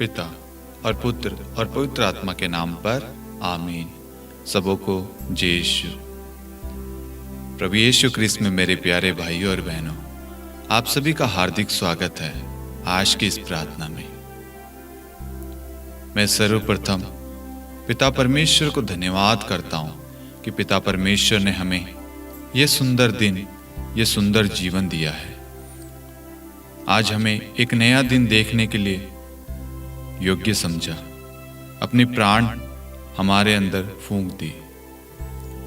पिता और पुत्र और पवित्र आत्मा के नाम पर आमीन। सबों को जय यीशु। प्रभु यीशु क्रिस्त में मेरे प्यारे भाइयों और बहनों, आप सभी का हार्दिक स्वागत है आज की इस प्रार्थना में। मैं सर्वप्रथम पिता परमेश्वर को धन्यवाद करता हूँ कि पिता परमेश्वर ने हमें यह सुंदर दिन, यह सुंदर जीवन दिया है। आज हमें एक नया दिन देखने के लिए योग्य समझा, अपनी प्राण हमारे अंदर फूंक दी।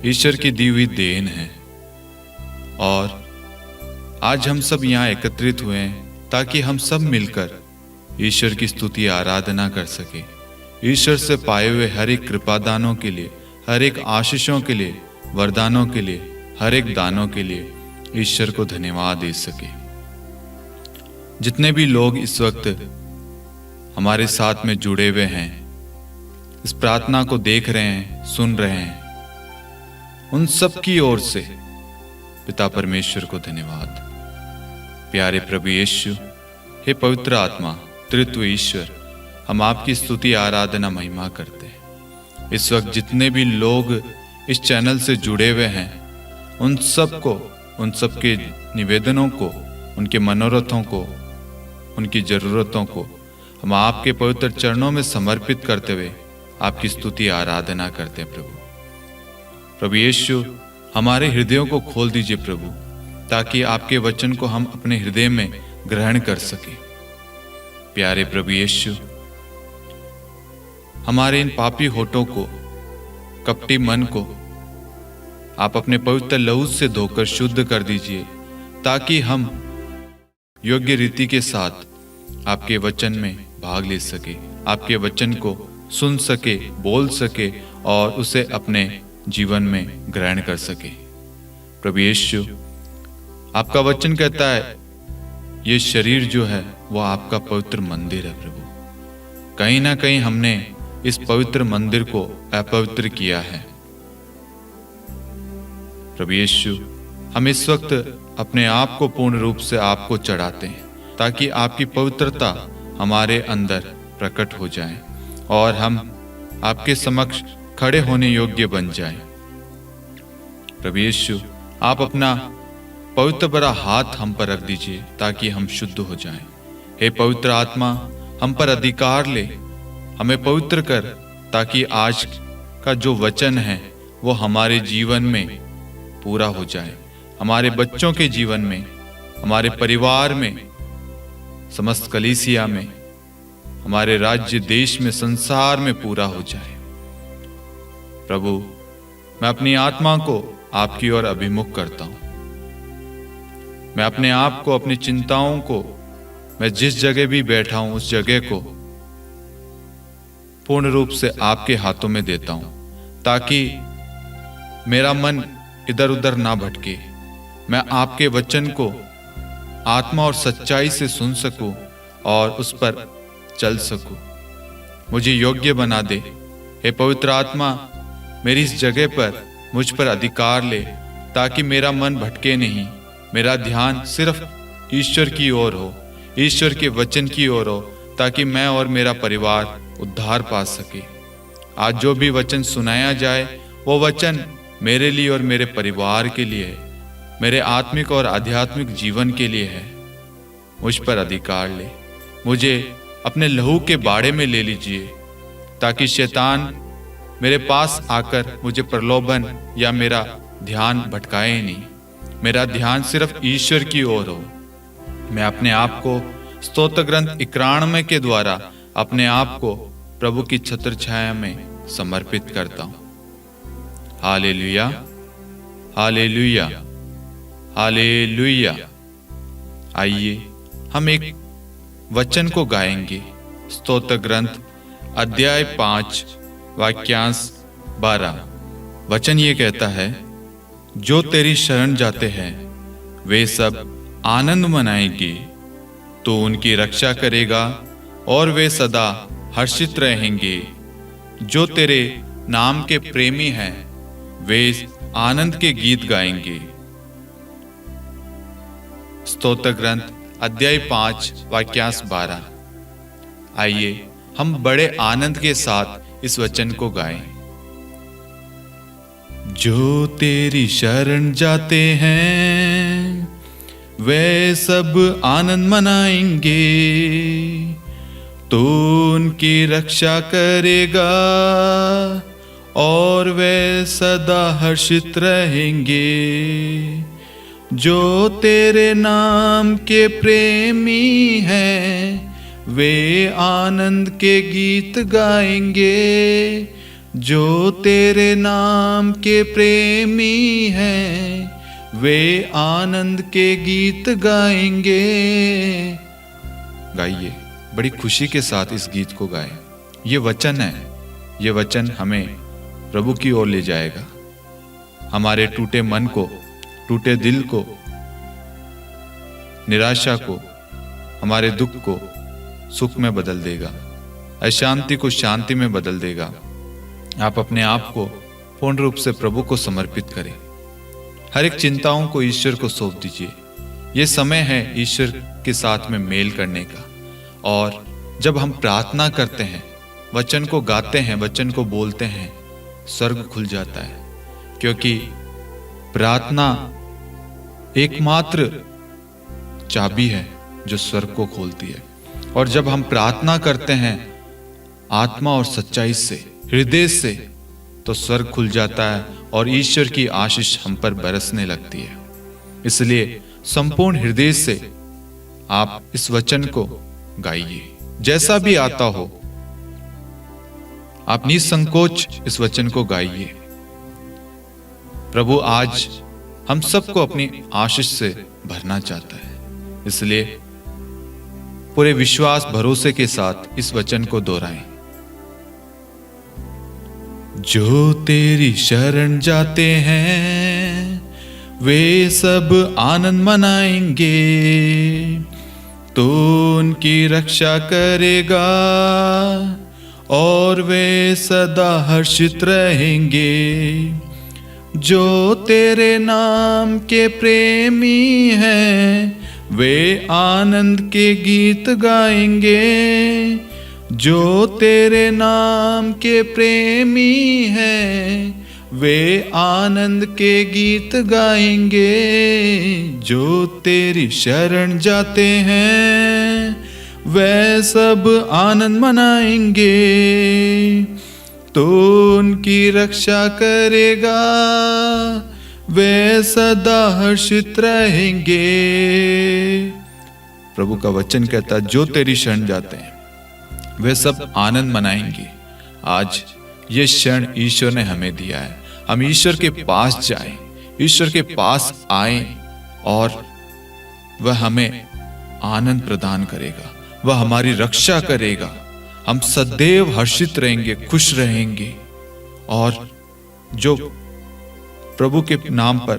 ईश्वर की दी हुई देन है और आज हम सब यहाँ एकत्रित हुए हैं ताकि हम सब मिलकर ईश्वर की स्तुति आराधना कर सके। ईश्वर से पाए हुए हर एक कृपादानों के लिए, हर एक आशीषों के लिए, वरदानों के लिए, हर एक दानों के लिए ईश्वर को धन्यवाद दे सके। जितने भी लोग इस वक्त हमारे साथ में जुड़े हुए हैं, इस प्रार्थना को देख रहे हैं, सुन रहे हैं, उन सब की ओर से पिता परमेश्वर को धन्यवाद। प्यारे प्रभु यीशु, हे पवित्र आत्मा, त्रित्व ईश्वर, हम आपकी स्तुति आराधना महिमा करते हैं। इस वक्त जितने भी लोग इस चैनल से जुड़े हुए हैं, उन सबको, उन सबके निवेदनों को, उनके मनोरथों को, उनकी जरूरतों को हम आपके पवित्र चरणों में समर्पित करते हुए आपकी स्तुति आराधना करते हैं। प्रभु यीशु, हमारे हृदयों को खोल दीजिए प्रभु, ताकि आपके वचन को हम अपने हृदय में ग्रहण कर सके। प्यारे प्रभु यीशु, हमारे इन पापी होठों को, कपटी मन को आप अपने पवित्र लहू से धोकर शुद्ध कर दीजिए, ताकि हम योग्य रीति के साथ आपके वचन में भाग ले सके, आपके वचन को सुन सके, बोल सके और उसे अपने जीवन में ग्रहण कर सके। प्रभु यीशु, आपका वचन कहता है ये शरीर जो है वो आपका पवित्र मंदिर है। प्रभु, कहीं ना कहीं हमने इस पवित्र मंदिर को अपवित्र किया है। प्रभु यीशु, हम इस वक्त अपने आप को पूर्ण रूप से आपको चढ़ाते हैं, ताकि आपकी पवित्रता हमारे अंदर प्रकट हो जाए और हम आपके समक्ष खड़े होने योग्य बन जाएं। प्रभु यीशु, आप अपना पवित्र भरा हाथ हम पर रख दीजिए ताकि हम शुद्ध हो जाएं। हे पवित्र आत्मा, हम पर अधिकार ले, हमें पवित्र कर, ताकि आज का जो वचन है वो हमारे जीवन में पूरा हो जाए, हमारे बच्चों के जीवन में, हमारे परिवार में, समस्त कलीसिया में, हमारे राज्य, देश में, संसार में पूरा हो जाए। प्रभु, मैं अपनी आत्मा को आपकी ओर अभिमुख करता हूं। मैं अपने आप को, अपनी चिंताओं को, मैं जिस जगह भी बैठा हूं उस जगह को पूर्ण रूप से आपके हाथों में देता हूं, ताकि मेरा मन इधर उधर ना भटके। मैं आपके वचन को आत्मा और सच्चाई से सुन सकूं और उस पर चल सकूं। मुझे योग्य बना दे। हे पवित्र आत्मा, मेरी इस जगह पर मुझ पर अधिकार ले, ताकि मेरा मन भटके नहीं, मेरा ध्यान सिर्फ ईश्वर की ओर हो, ईश्वर के वचन की ओर हो, ताकि मैं और मेरा परिवार उद्धार पा सके। आज जो भी वचन सुनाया जाए वो वचन मेरे लिए और मेरे परिवार के लिए है, मेरे आत्मिक और आध्यात्मिक जीवन के लिए है। मुझ पर अधिकार ले, मुझे अपने लहू के बाड़े में ले लीजिए, ताकि शैतान मेरे पास आकर मुझे प्रलोभन या मेरा ध्यान भटकाए नहीं। मेरा ध्यान सिर्फ ईश्वर की ओर हो। मैं अपने आप को स्तोत्र ग्रंथ 91 के द्वारा अपने आप को प्रभु की छत्र छाया में समर्पित करता हूं। Hallelujah, hallelujah, hallelujah. आइए हम एक वचन को गाएंगे। स्तोत्र ग्रंथ अध्याय 5 वाक्यांश 12। वचन ये कहता है, जो तेरी शरण जाते हैं वे सब आनंद मनाएंगे, तो उनकी रक्षा करेगा और वे सदा हर्षित रहेंगे। जो तेरे नाम के प्रेमी हैं वे आनंद के गीत गाएंगे। स्तोत्र ग्रंथ अध्याय 5 वाक्यांश 12। आइए हम बड़े आनंद के साथ इस वचन को गाएं। जो तेरी शरण जाते हैं वे सब आनंद मनाएंगे, तो उनकी रक्षा करेगा और वे सदा हर्षित रहेंगे। जो तेरे नाम के प्रेमी हैं वे आनंद के गीत गाएंगे। जो तेरे नाम के प्रेमी हैं वे आनंद के गीत गाएंगे। गाइए, बड़ी खुशी के साथ इस गीत को गाएं। ये वचन है, ये वचन हमें प्रभु की ओर ले जाएगा। हमारे टूटे मन को, टूटे दिल को, निराशा को, हमारे दुख को सुख में बदल देगा, अशांति को शांति में बदल देगा। आप अपने आप को पूर्ण रूप से प्रभु को समर्पित करें। हर एक चिंताओं को ईश्वर को सौंप दीजिए। ये समय है ईश्वर के साथ में मेल करने का। और जब हम प्रार्थना करते हैं, वचन को गाते हैं, वचन को बोलते हैं, स्वर्ग खुल जाता है। क्योंकि प्रार्थना एकमात्र चाबी है जो स्वर्ग को खोलती है। और जब हम प्रार्थना करते हैं आत्मा और सच्चाई से, हृदय से, तो स्वर्ग खुल जाता है और ईश्वर की आशीष हम पर बरसने लगती है। इसलिए संपूर्ण हृदय से आप इस वचन को गाइए। जैसा भी आता हो, आप निसंकोच इस वचन को गाइए। प्रभु आज हम सबको अपनी आशीष से भरना चाहता है। इसलिए पूरे विश्वास भरोसे के साथ इस वचन को दोहराएं। जो तेरी शरण जाते हैं वे सब आनंद मनाएंगे, तो उनकी रक्षा करेगा और वे सदा हर्षित रहेंगे। जो तेरे नाम के प्रेमी हैं वे आनंद के गीत गाएंगे। जो तेरे नाम के प्रेमी हैं वे आनंद के गीत गाएंगे। जो तेरी शरण जाते हैं वे सब आनंद मनाएंगे, तो उनकी रक्षा करेगा, वे सदा हर्षित रहेंगे। प्रभु का वचन कहता है जो तेरी शरण जाते हैं वे सब आनंद मनाएंगे। आज ये क्षण ईश्वर ने हमें दिया है। हम ईश्वर के पास जाएं, ईश्वर के पास आएं और वह हमें आनंद प्रदान करेगा, वह हमारी रक्षा करेगा। हम सदैव हर्षित रहेंगे, खुश रहेंगे। और जो प्रभु के नाम पर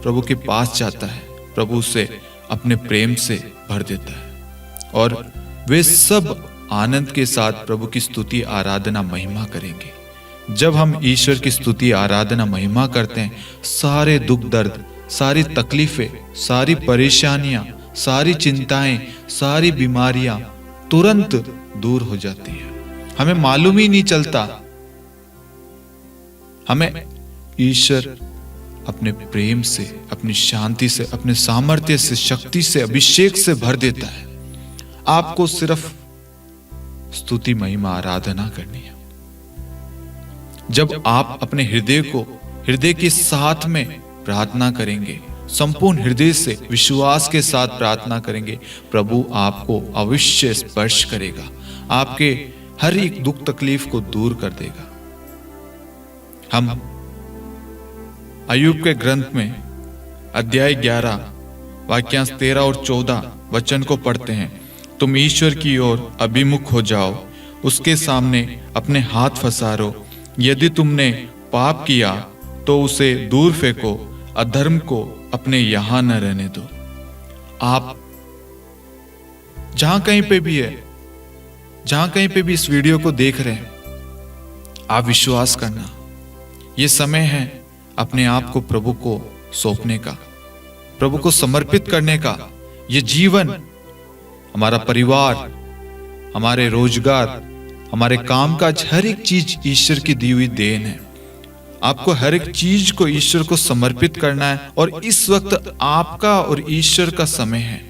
प्रभु के पास जाता है, प्रभु उसे अपने प्रेम से भर देता है और वे सब आनंद के साथ प्रभु की स्तुति, आराधना, महिमा करेंगे। जब हम ईश्वर की स्तुति, आराधना, महिमा करते हैं, सारे दुख दर्द, सारी तकलीफें, सारी परेशानियां, सारी चिंताएं, सारी बीमारियां तुरंत दूर हो जाती हैं। हमें मालूम ही नहीं चलता। हमें ईश्वर अपने प्रेम से, अपनी शांति से, अपने सामर्थ्य से, शक्ति से, अभिषेक से भर देता है। आपको सिर्फ स्तुति, महिमा, आराधना करनी है। जब आप अपने हृदय के साथ में प्रार्थना करेंगे, संपूर्ण हृदय से विश्वास के साथ प्रार्थना करेंगे, प्रभु आपको अवश्य स्पर्श करेगा, आपके हर एक दुख तकलीफ को दूर कर देगा। हम अय्यूब के ग्रंथ में अध्याय 11 वाक्यांश 13 और 14 वचन को पढ़ते हैं। तुम ईश्वर की ओर अभिमुख हो जाओ, उसके सामने अपने हाथ फसारो। यदि तुमने पाप किया तो उसे दूर फेंको, अधर्म को अपने यहां न रहने दो। आप जहां कहीं पे भी है, जहां कहीं पे भी इस वीडियो को देख रहे हैं, आप विश्वास करना, ये समय है अपने आप को प्रभु को सौंपने का, प्रभु को समर्पित करने का। ये जीवन, हमारा परिवार, हमारे रोजगार, हमारे कामकाज, हर एक चीज ईश्वर की दी हुई देन है। आपको हर एक चीज को ईश्वर को समर्पित करना है और इस वक्त आपका और ईश्वर का समय है।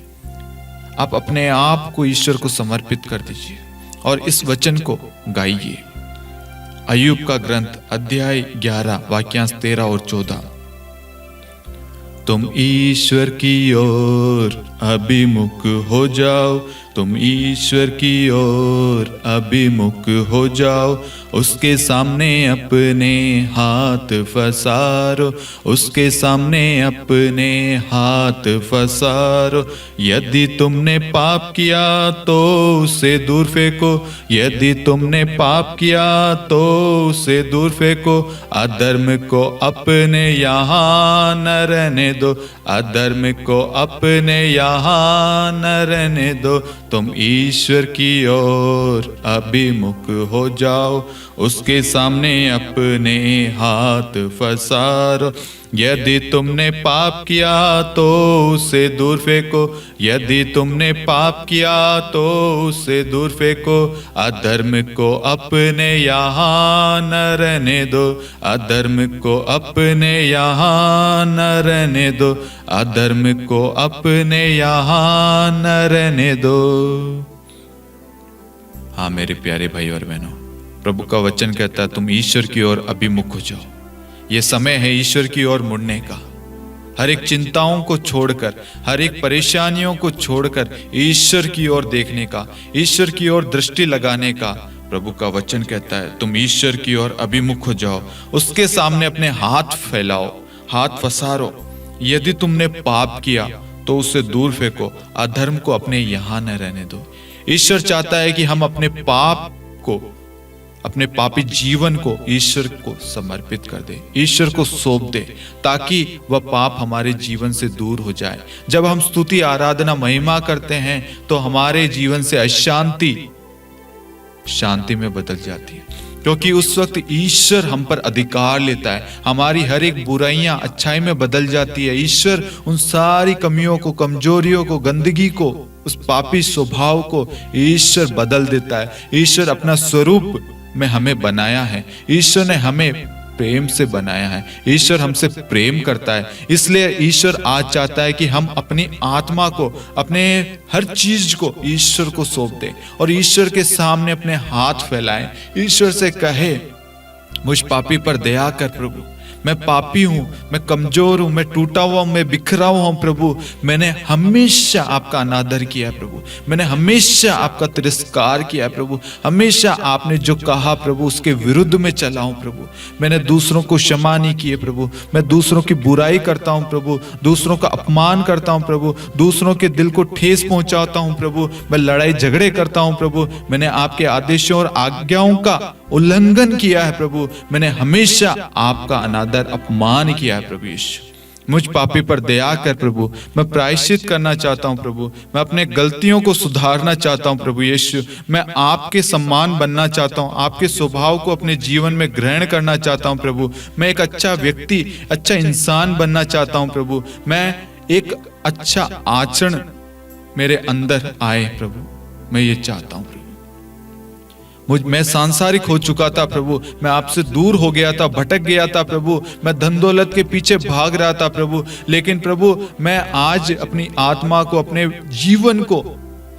आप अपने आप को ईश्वर को समर्पित कर दीजिए और इस वचन को गाइए। अय्यूब का ग्रंथ अध्याय 11 वाक्यांश 13 और 14। तुम ईश्वर की ओर अभिमुख हो जाओ, तुम ईश्वर की ओर अभिमुख हो जाओ, उसके सामने अपने हाथ फसारो, उसके सामने अपने हाथ फसारो। यदि तुमने पाप किया तो उसे दूर फेंको, यदि तुमने पाप किया तो उसे दूर फेंको। अधर्म को अपने यहाँ न रहने दो, अधर्म को अपने यहाँ न रहने दो। तुम ईश्वर की ओर अभिमुख हो जाओ, उसके सामने अपने हाथ फसारो। यदि तुमने पाप किया तो उसे दूर फेंको, यदि तुमने पाप किया तो उसे दूर फेंको। अधर्म को अपने यहाँ न रहने दो, अधर्म को अपने यहाँ न रहने दो, अधर्म को अपने यहाँ न रहने दो। हाँ मेरे प्यारे भाई और बहनों, प्रभु का वचन कहता है तुम ईश्वर की ओर अभिमुख हो जाओ। ये समय है ईश्वर की ओर मुड़ने का। हर एक चिंताओं को छोड़कर, हर एक परेशानियों को छोड़कर ईश्वर की ओर देखने का, ईश्वर की ओर दृष्टि लगाने का प्रभु का वचन कहता है तुम ईश्वर की ओर अभिमुख हो जाओ, उसके सामने अपने हाथ फैलाओ, हाथ फसारो। यदि तुमने पाप किया तो उसे दूर फेंको, अधर्म को अपने यहाँ न रहने दो। ईश्वर चाहता है कि हम अपने पाप को, अपने पापी जीवन को ईश्वर को समर्पित कर दे, ईश्वर को सौंप दे, ताकि वह पाप हमारे जीवन से दूर हो जाए। जब हम स्तुति, आराधना, महिमा करते हैं तो हमारे जीवन से अशांति शांति में बदल जाती है, क्योंकि उस वक्त ईश्वर हम पर अधिकार लेता है। हमारी हर एक बुराइयां अच्छाई में बदल जाती है। ईश्वर उन सारी कमियों को, कमजोरियों को, गंदगी को, उस पापी स्वभाव को ईश्वर बदल देता है। ईश्वर अपना स्वरूप में हमें बनाया है, ईश्वर ने हमें प्रेम से बनाया है, ईश्वर हमसे प्रेम करता है। इसलिए ईश्वर आज चाहता है कि हम अपनी आत्मा को, अपने हर चीज को ईश्वर को सौंप दें और ईश्वर के सामने अपने हाथ फैलाएं। ईश्वर से कहे मुझ पापी पर दया कर प्रभु, मैं पापी हूं, मैं कमजोर हूं, मैं टूटा हुआ हूं, मैं बिखरा हुआ हूं प्रभु। मैंने हमेशा आपका अनादर किया है प्रभु, मैंने हमेशा आपका तिरस्कार किया है प्रभु, हमेशा आपने जो कहा प्रभु उसके विरुद्ध में चला हूं प्रभु। मैंने दूसरों को क्षमा नहीं किए प्रभु, मैं दूसरों की बुराई करता हूं प्रभु, दूसरों का अपमान करता हूं प्रभु, दूसरों के दिल को ठेस पहुंचाता हूं प्रभु, मैं लड़ाई झगड़े करता हूं प्रभु। मैंने आपके आदेशों और आज्ञाओं का उल्लंघन किया है प्रभु, मैंने हमेशा आपका अनादर, अपमान किया है प्रभु यीशु। मुझ पापी पर दया कर प्रभु, मैं प्रायश्चित करना चाहता हूं प्रभु, मैं अपने गलतियों को सुधारना चाहता हूं प्रभु यीशु। मैं आपके सम्मान बनना चाहता हूं, आपके स्वभाव को अपने जीवन में ग्रहण करना चाहता हूं प्रभु। मैं एक अच्छा व्यक्ति, अच्छा इंसान बनना चाहता हूं प्रभु। मैं एक अच्छा आचरण मेरे अंदर आए प्रभु, मैं ये चाहता हूं प्रभु। मैं सांसारिक हो चुका था प्रभु, मैं आपसे दूर हो गया था, भटक गया था प्रभु, मैं धन दौलत के पीछे भाग रहा था प्रभु। लेकिन प्रभु मैं आज अपनी आत्मा को, अपने जीवन को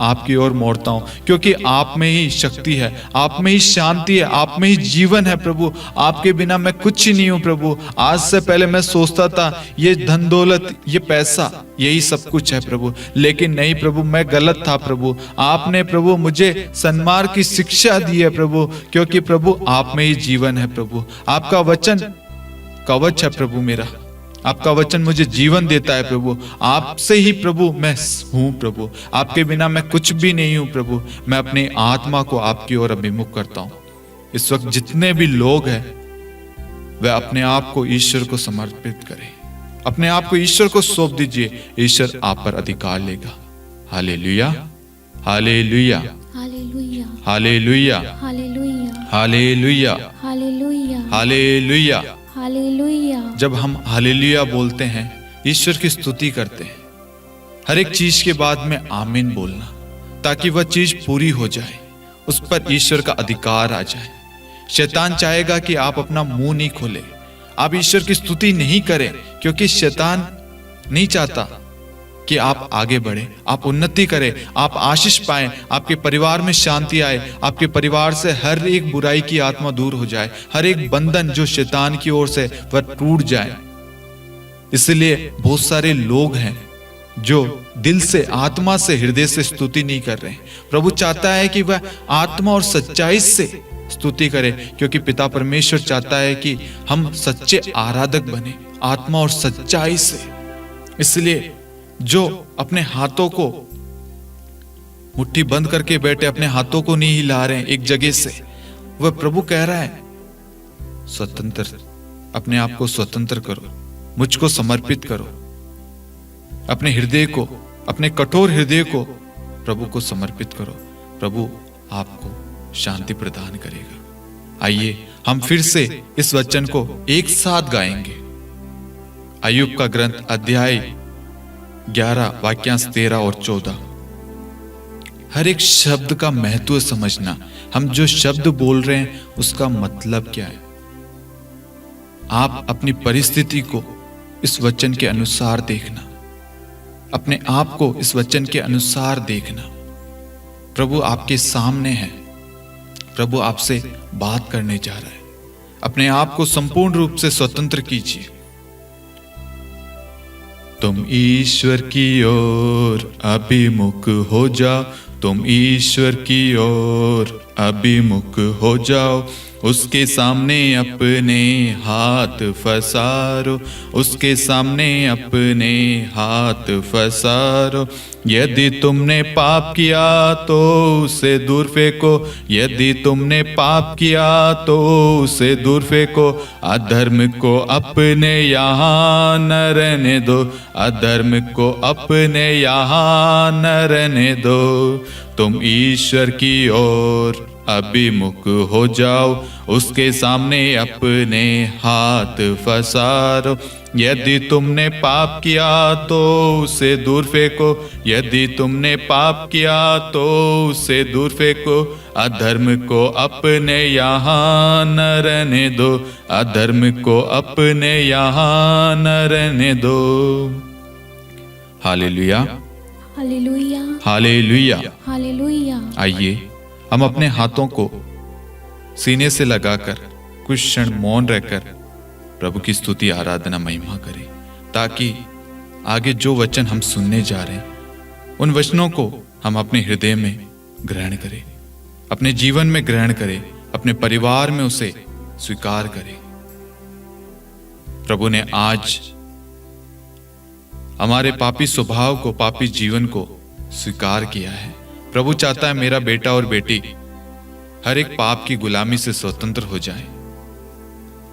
आपकी ओर मोड़ता हूं, क्योंकि आप में ही शक्ति है, आप में ही शांति है, आप में ही जीवन है प्रभु। आपके बिना मैं कुछ ही नहीं हूं प्रभु। आज से पहले मैं सोचता था ये धन दौलत, ये पैसा, यही सब कुछ है प्रभु, लेकिन नहीं प्रभु, मैं गलत था प्रभु। आपने प्रभु मुझे सन्मार्ग की शिक्षा दी है प्रभु, क्योंकि प्रभु आप में ही जीवन है प्रभु। आपका वचन कवच है प्रभु मेरा, आपका वचन मुझे जीवन देता है प्रभु। आपसे ही प्रभु मैं हूं प्रभु, आपके बिना मैं कुछ भी नहीं हूं प्रभु। मैं अपनी आत्मा को आपकी ओर अभिमुख करता हूं। इस वक्त जितने भी लोग हैं वे अपने आप को ईश्वर को समर्पित करें, अपने आप को ईश्वर को सौंप दीजिए, ईश्वर आप पर अधिकार लेगा। Hallelujah, hallelujah, hallelujah, hallelujah, hallelujah, hallelujah, hallelujah, hallelujah. Hallelujah. जब हम हालेलुया बोलते हैं, ईश्वर की स्तुति करते हैं, हर एक चीज के बाद में आमीन बोलना, ताकि वह चीज पूरी हो जाए। उस पर ईश्वर का अधिकार आ जाए। शैतान चाहेगा कि आप अपना मुंह नहीं खोले, आप ईश्वर की स्तुति नहीं करें, क्योंकि शैतान नहीं चाहता कि आप आगे बढ़े, आप उन्नति करें, आप आशीष पाएं, आपके परिवार में शांति आए, आपके परिवार से हर एक बुराई की आत्मा दूर हो जाए, हर एक बंधन जो शैतान की ओर से वह टूट जाए। इसलिए बहुत सारे लोग हैं जो दिल से, आत्मा से, हृदय से स्तुति नहीं कर रहे। प्रभु चाहता है कि वह आत्मा और सच्चाई से स्तुति करे, क्योंकि पिता परमेश्वर चाहता है कि हम सच्चे आराधक बने, आत्मा और सच्चाई से। इसलिए जो अपने हाथों को मुट्ठी बंद करके बैठे, अपने हाथों को नहीं हिला रहे हैं एक जगह से, वह प्रभु कह रहा है स्वतंत्र, अपने आप को स्वतंत्र करो, मुझको समर्पित करो, अपने हृदय को, अपने कठोर हृदय को प्रभु को समर्पित करो। प्रभु आपको शांति प्रदान करेगा। आइए हम फिर से इस वचन को एक साथ गाएंगे। अय्यूब का ग्रंथ अध्याय 11 वाक्यांश 13 और 14। हर एक शब्द का महत्व समझना, हम जो शब्द बोल रहे हैं उसका मतलब क्या है। आप अपनी परिस्थिति को इस वचन के अनुसार देखना, अपने आप को इस वचन के अनुसार देखना। प्रभु आपके सामने है, प्रभु आपसे बात करने जा रहा है। अपने आप को संपूर्ण रूप से स्वतंत्र कीजिए। तुम ईश्वर की ओर अभिमुख हो जाओ, तुम ईश्वर की ओर अभिमुख हो जाओ, उसके सामने अपने हाथ फसारो, उसके सामने अपने हाथ फसारो। यदि तुमने पाप किया तो उसे दूर फेंको, यदि तुमने पाप किया तो उसे दूर फेंको। अधर्म को अपने यहाँ न रहने दो, अधर्म को अपने यहाँ न रहने दो। तुम ईश्वर की ओर अभिमुख हो जाओ, उसके सामने अपने हाथ फसारो। यदि तुमने पाप किया तो उसे दूर फेंको, यदि तुमने पाप किया तो उसे दूर फेंको। अधर्म को अपने यहाँ न रहने दो, अधर्म को अपने यहाँ न रहने दो। Hallelujah, hallelujah, hallelujah, hallelujah. आइए हम अपने हाथों को सीने से लगाकर कुछ क्षण मौन रहकर प्रभु की स्तुति, आराधना, महिमा करें, ताकि आगे जो वचन हम सुनने जा रहे हैं उन वचनों को हम अपने हृदय में ग्रहण करें, अपने जीवन में ग्रहण करें, अपने परिवार में उसे स्वीकार करें। प्रभु ने आज हमारे पापी स्वभाव को, पापी जीवन को स्वीकार किया है। प्रभु चाहता है मेरा बेटा और बेटी हर एक पाप की गुलामी से स्वतंत्र हो जाए,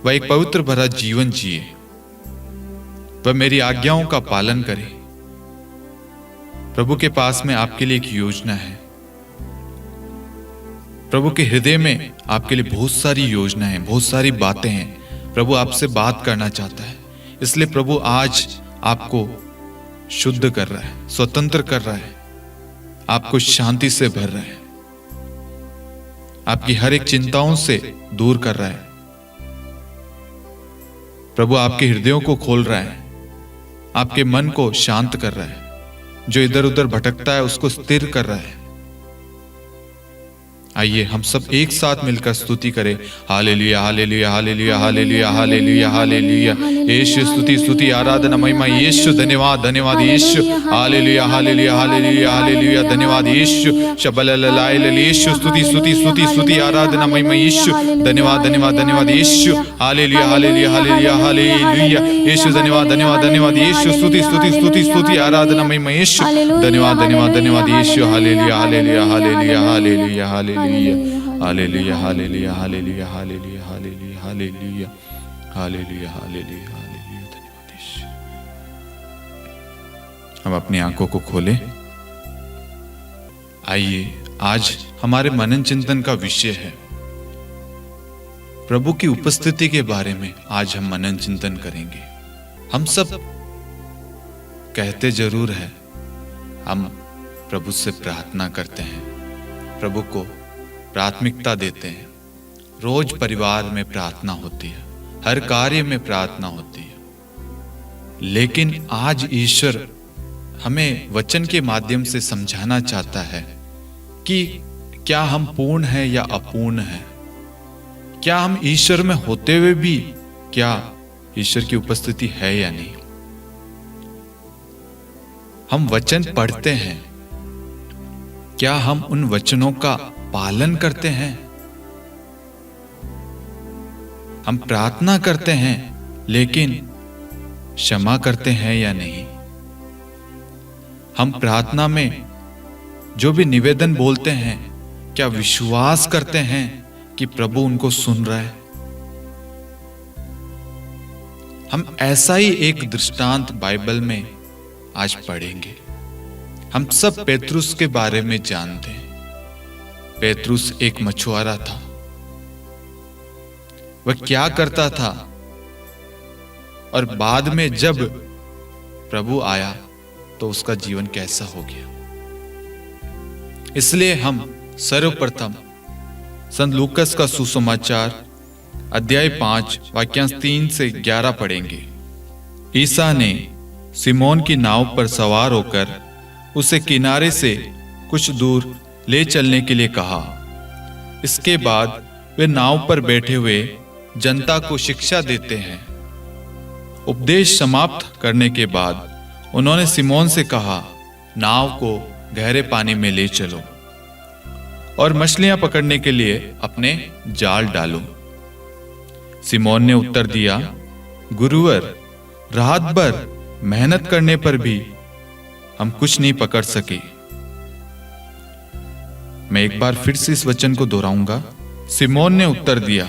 वह एक पवित्र भरा जीवन जिए, वह मेरी आज्ञाओं का पालन करे। प्रभु के पास में आपके लिए एक योजना है। प्रभु के हृदय में आपके लिए बहुत सारी योजनाएं हैं, बहुत सारी बातें हैं। प्रभु आपसे बात करना चाहता है। इसलिए प्रभु आज आपको शुद्ध कर रहा है, स्वतंत्र कर रहा है, आपको शांति से भर रहा है, आपकी हर एक चिंताओं से दूर कर रहा है। प्रभु आपके हृदयों को खोल रहा है, आपके मन को शांत कर रहा है, जो इधर उधर भटकता है उसको स्थिर कर रहा है। आइए हम सब एक साथ मिलकर स्तुति करें। Hallelujah, hallelujah, hallelujah, hallelujah, hallelujah, hallelujah. यीशु स्तुति, स्तुति, आराधना, महिमा। यीशु धन्यवाद, धन्यवाद यीशु। हालेलुया, हालेलुया, हालेलुया, हालेलुया, धन्यवाद यीशु। शबलललाइल यीशु स्तुति, स्तुति, स्तुति, स्तुति, आराधना, महिमा। यीशु धन्यवाद, धन्यवाद, धन्यवाद यीशु। Hallelujah, hallelujah, hallelujah, hallelujah. यीशु धन्यवाद, धन्यवाद, धन्यवाद यीशु। स्तुति, स्तुति, स्तुति, स्तुति, आराधना, महिमा। यीशु धन्यवाद, धन्यवाद, धन्यवाद यीशु। Hallelujah, hallelujah, hallelujah, hallelujah, hallelujah, hallelujah, hallelujah, hallelujah, hallelujah, hallelujah, hallelujah, hallelujah, hallelujah, hallelujah. धन्यवाद यीशु। हम अपनी आंखों को खोलें। आइए आज हमारे मनन चिंतन का विषय है प्रभु की उपस्थिति के बारे में। आज हम मनन चिंतन करेंगे। हम सब कहते जरूर है, हम प्रभु से प्रार्थना करते हैं, प्रभु को प्राथमिकता देते हैं। रोज परिवार में प्रार्थना होती है, हर कार्य में प्रार्थना होती है। लेकिन आज ईश्वर हमें वचन के माध्यम से समझाना चाहता है कि क्या हम पूर्ण हैं या अपूर्ण हैं। क्या हम ईश्वर में होते हुए भी क्या ईश्वर की उपस्थिति है या नहीं। हम वचन पढ़ते हैं, क्या हम उन वचनों का पालन करते हैं। हम प्रार्थना करते हैं लेकिन क्षमा करते हैं या नहीं। हम प्रार्थना में जो भी निवेदन बोलते हैं, क्या विश्वास करते हैं कि प्रभु उनको सुन रहा है। हम ऐसा ही एक दृष्टांत बाइबल में आज पढ़ेंगे। हम सब पेतरुस के बारे में जानते हैं। पेतरुस एक मछुआरा था। वह क्या करता था और बाद में जब प्रभु आया तो उसका जीवन कैसा हो गया। इसलिए हम सर्वप्रथम संत लूकस का सुसमाचार अध्याय 5 वाक्यांश 3 से 11 पढ़ेंगे। ईसा ने सिमोन की नाव पर सवार होकर उसे किनारे से कुछ दूर ले चलने के लिए कहा। इसके बाद वे नाव पर बैठे हुए जनता को शिक्षा देते हैं। उपदेश समाप्त करने के बाद उन्होंने सिमोन से कहा, नाव को गहरे पानी में ले चलो और मछलियां पकड़ने के लिए अपने जाल डालो। सिमोन ने उत्तर दिया, गुरुवर, रात भर मेहनत करने पर भी हम कुछ नहीं पकड़ सके। मैं एक बार फिर से इस वचन को दोहराऊंगा। सिमोन ने उत्तर दिया,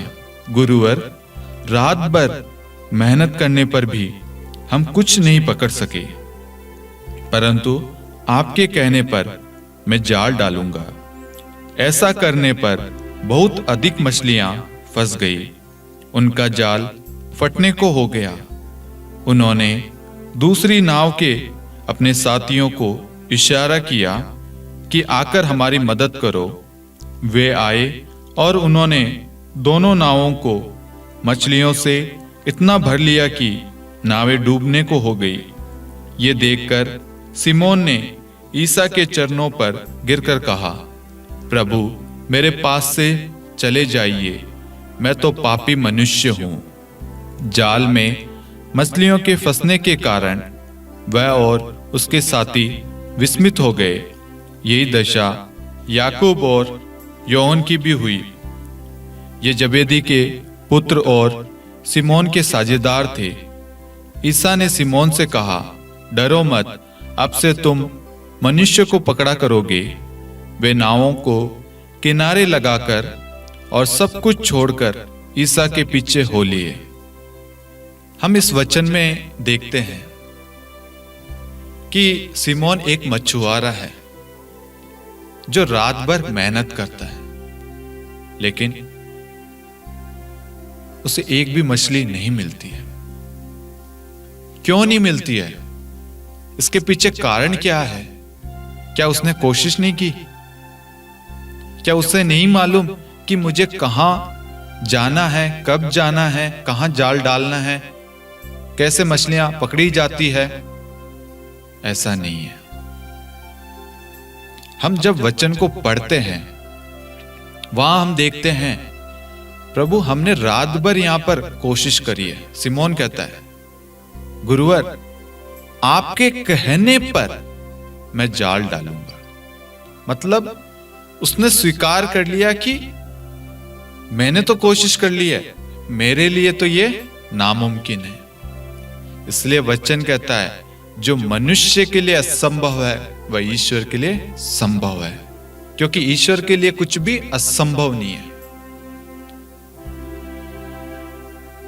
गुरुवर, रात भर मेहनत करने पर भी हम कुछ नहीं पकड़ सके, परंतु आपके कहने पर मैं जाल डालूंगा। ऐसा करने पर बहुत अधिक मछलियां फंस गई। उनका जाल फटने को हो गया। उन्होंने दूसरी नाव के अपने साथियों को इशारा किया कि आकर हमारी मदद करो। वे आए और उन्होंने दोनों नावों को मछलियों से इतना भर लिया कि नावें डूबने को हो गई। ये देखकर सिमोन ने ईसा के चरणों पर गिरकर कहा, प्रभु, मेरे पास से चले जाइए, मैं तो पापी मनुष्य हूं। जाल में मछलियों के फंसने के कारण वह और उसके साथी विस्मित हो गए। यही दशा याकूब और योहन की भी हुई। ये जबेदी के पुत्र और सिमोन के साझेदार थे। ईसा ने सिमोन से कहा, डरो मत, अब से तुम मनुष्य को पकड़ा करोगे। वे नावों को किनारे लगाकर और सब कुछ छोड़कर ईसा के पीछे हो लिए। हम इस वचन में देखते हैं कि सिमोन एक मछुआरा है जो रात भर मेहनत करता है, लेकिन उसे एक भी मछली नहीं मिलती है। क्यों नहीं मिलती है? इसके पीछे कारण क्या है? क्या उसने कोशिश नहीं की? क्या उसे नहीं मालूम कि मुझे कहां जाना है, कब जाना है, कहां जाल डालना है, कैसे मछलियां पकड़ी जाती है? ऐसा नहीं है। हम जब वचन को पढ़ते हैं वहां हम देखते हैं, प्रभु, हमने रात भर यहां पर कोशिश करी है। सिमोन कहता है, गुरुवर, आपके कहने पर मैं जाल डालूंगा। मतलब उसने स्वीकार कर लिया कि मैंने तो कोशिश कर ली है, मेरे लिए तो ये नामुमकिन है। इसलिए वचन कहता है, जो मनुष्य के लिए असंभव है वह ईश्वर के लिए संभव है, क्योंकि ईश्वर के लिए कुछ भी असंभव नहीं है।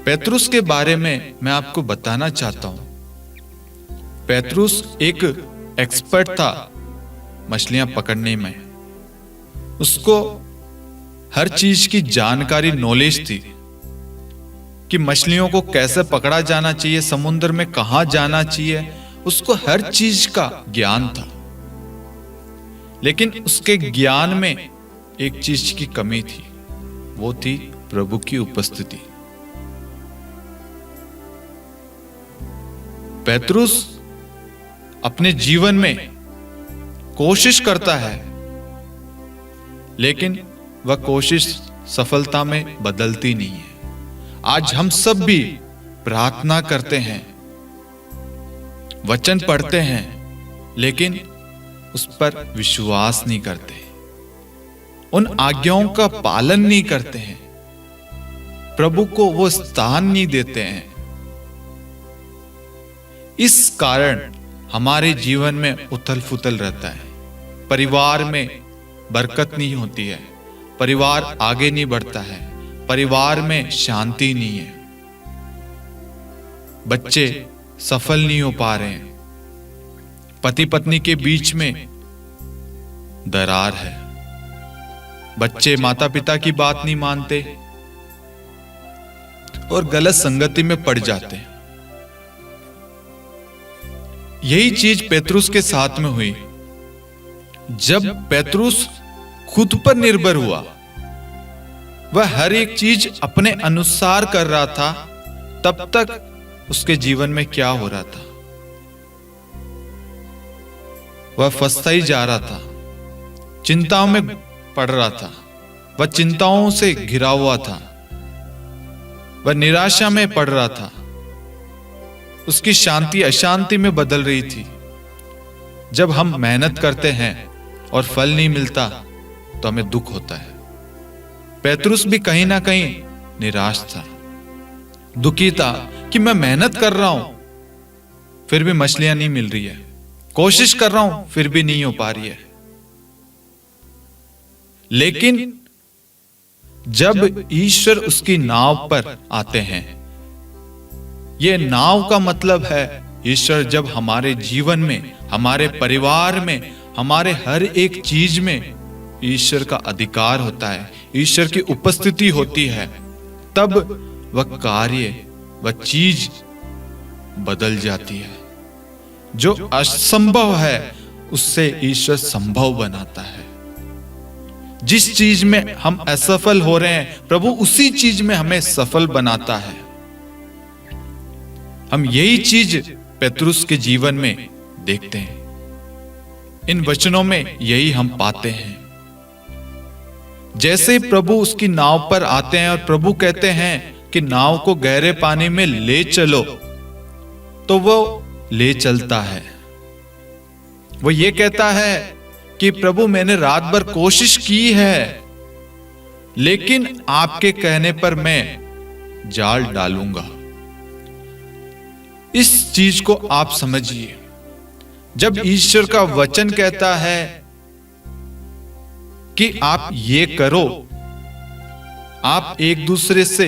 पेतरुस के बारे में मैं आपको बताना चाहता हूं। पेतरुस एक एक्सपर्ट था मछलियां पकड़ने में। उसको हर चीज की जानकारी, नॉलेज थी कि मछलियों को कैसे पकड़ा जाना चाहिए, समुद्र में कहां जाना चाहिए, उसको हर चीज का ज्ञान था। लेकिन उसके ज्ञान में एक चीज की कमी थी, वो थी प्रभु की उपस्थिति। पेतरुस अपने जीवन में कोशिश करता है, लेकिन वह कोशिश सफलता में बदलती नहीं है। आज हम सब भी प्रार्थना करते हैं, वचन पढ़ते हैं, लेकिन उस पर विश्वास नहीं करते, उन आज्ञाओं का पालन नहीं करते हैं, प्रभु को वो स्थान नहीं देते हैं। इस कारण हमारे जीवन में उथल फुथल रहता है, परिवार में बरकत नहीं होती है, परिवार आगे नहीं बढ़ता है, परिवार में शांति नहीं है, बच्चे सफल नहीं हो पा रहे हैं, पति पत्नी के बीच में दरार है, बच्चे माता पिता की बात नहीं मानते और गलत संगति में पड़ जाते हैं। यही चीज पेतरुस के साथ में हुई। जब पेतरुस खुद पर निर्भर हुआ, वह हर एक चीज अपने अनुसार कर रहा था, तब तक उसके जीवन में क्या हो रहा था, वह फंसता ही जा रहा था, चिंताओं में पड़ रहा था, वह चिंताओं से घिरा हुआ था, वह निराशा में पड़ रहा था, उसकी शांति अशांति में बदल रही थी। जब हम मेहनत करते हैं और फल नहीं मिलता तो हमें दुख होता है। पेतरुस भी कहीं ना कहीं निराश था, दुखी था कि मैं मेहनत कर रहा हूं फिर भी मछलियां नहीं मिल रही है, कोशिश कर रहा हूं फिर भी नहीं हो पा रही है। लेकिन जब ईश्वर उसकी नाव पर आते हैं, यह नाव का मतलब है ईश्वर जब हमारे जीवन में, हमारे परिवार में, हमारे हर एक चीज में ईश्वर का अधिकार होता है, ईश्वर की उपस्थिति होती है, तब वह कार्य, वह चीज बदल जाती है। जो असंभव है उससे ईश्वर संभव बनाता है। जिस चीज में हम असफल हो रहे हैं, प्रभु उसी चीज में हमें सफल बनाता है। हम यही चीज पेतरुस के जीवन में देखते हैं, इन वचनों में यही हम पाते हैं। जैसे प्रभु उसकी नाव पर आते हैं और प्रभु कहते हैं कि नाव को गहरे पानी में ले चलो, तो वो ले चलता है। वो ये कहता है कि प्रभु मैंने रात भर कोशिश की है, लेकिन आपके कहने पर मैं जाल डालूंगा। इस चीज को आप समझिए। जब ईश्वर का वचन कहता है कि आप ये करो, आप एक दूसरे से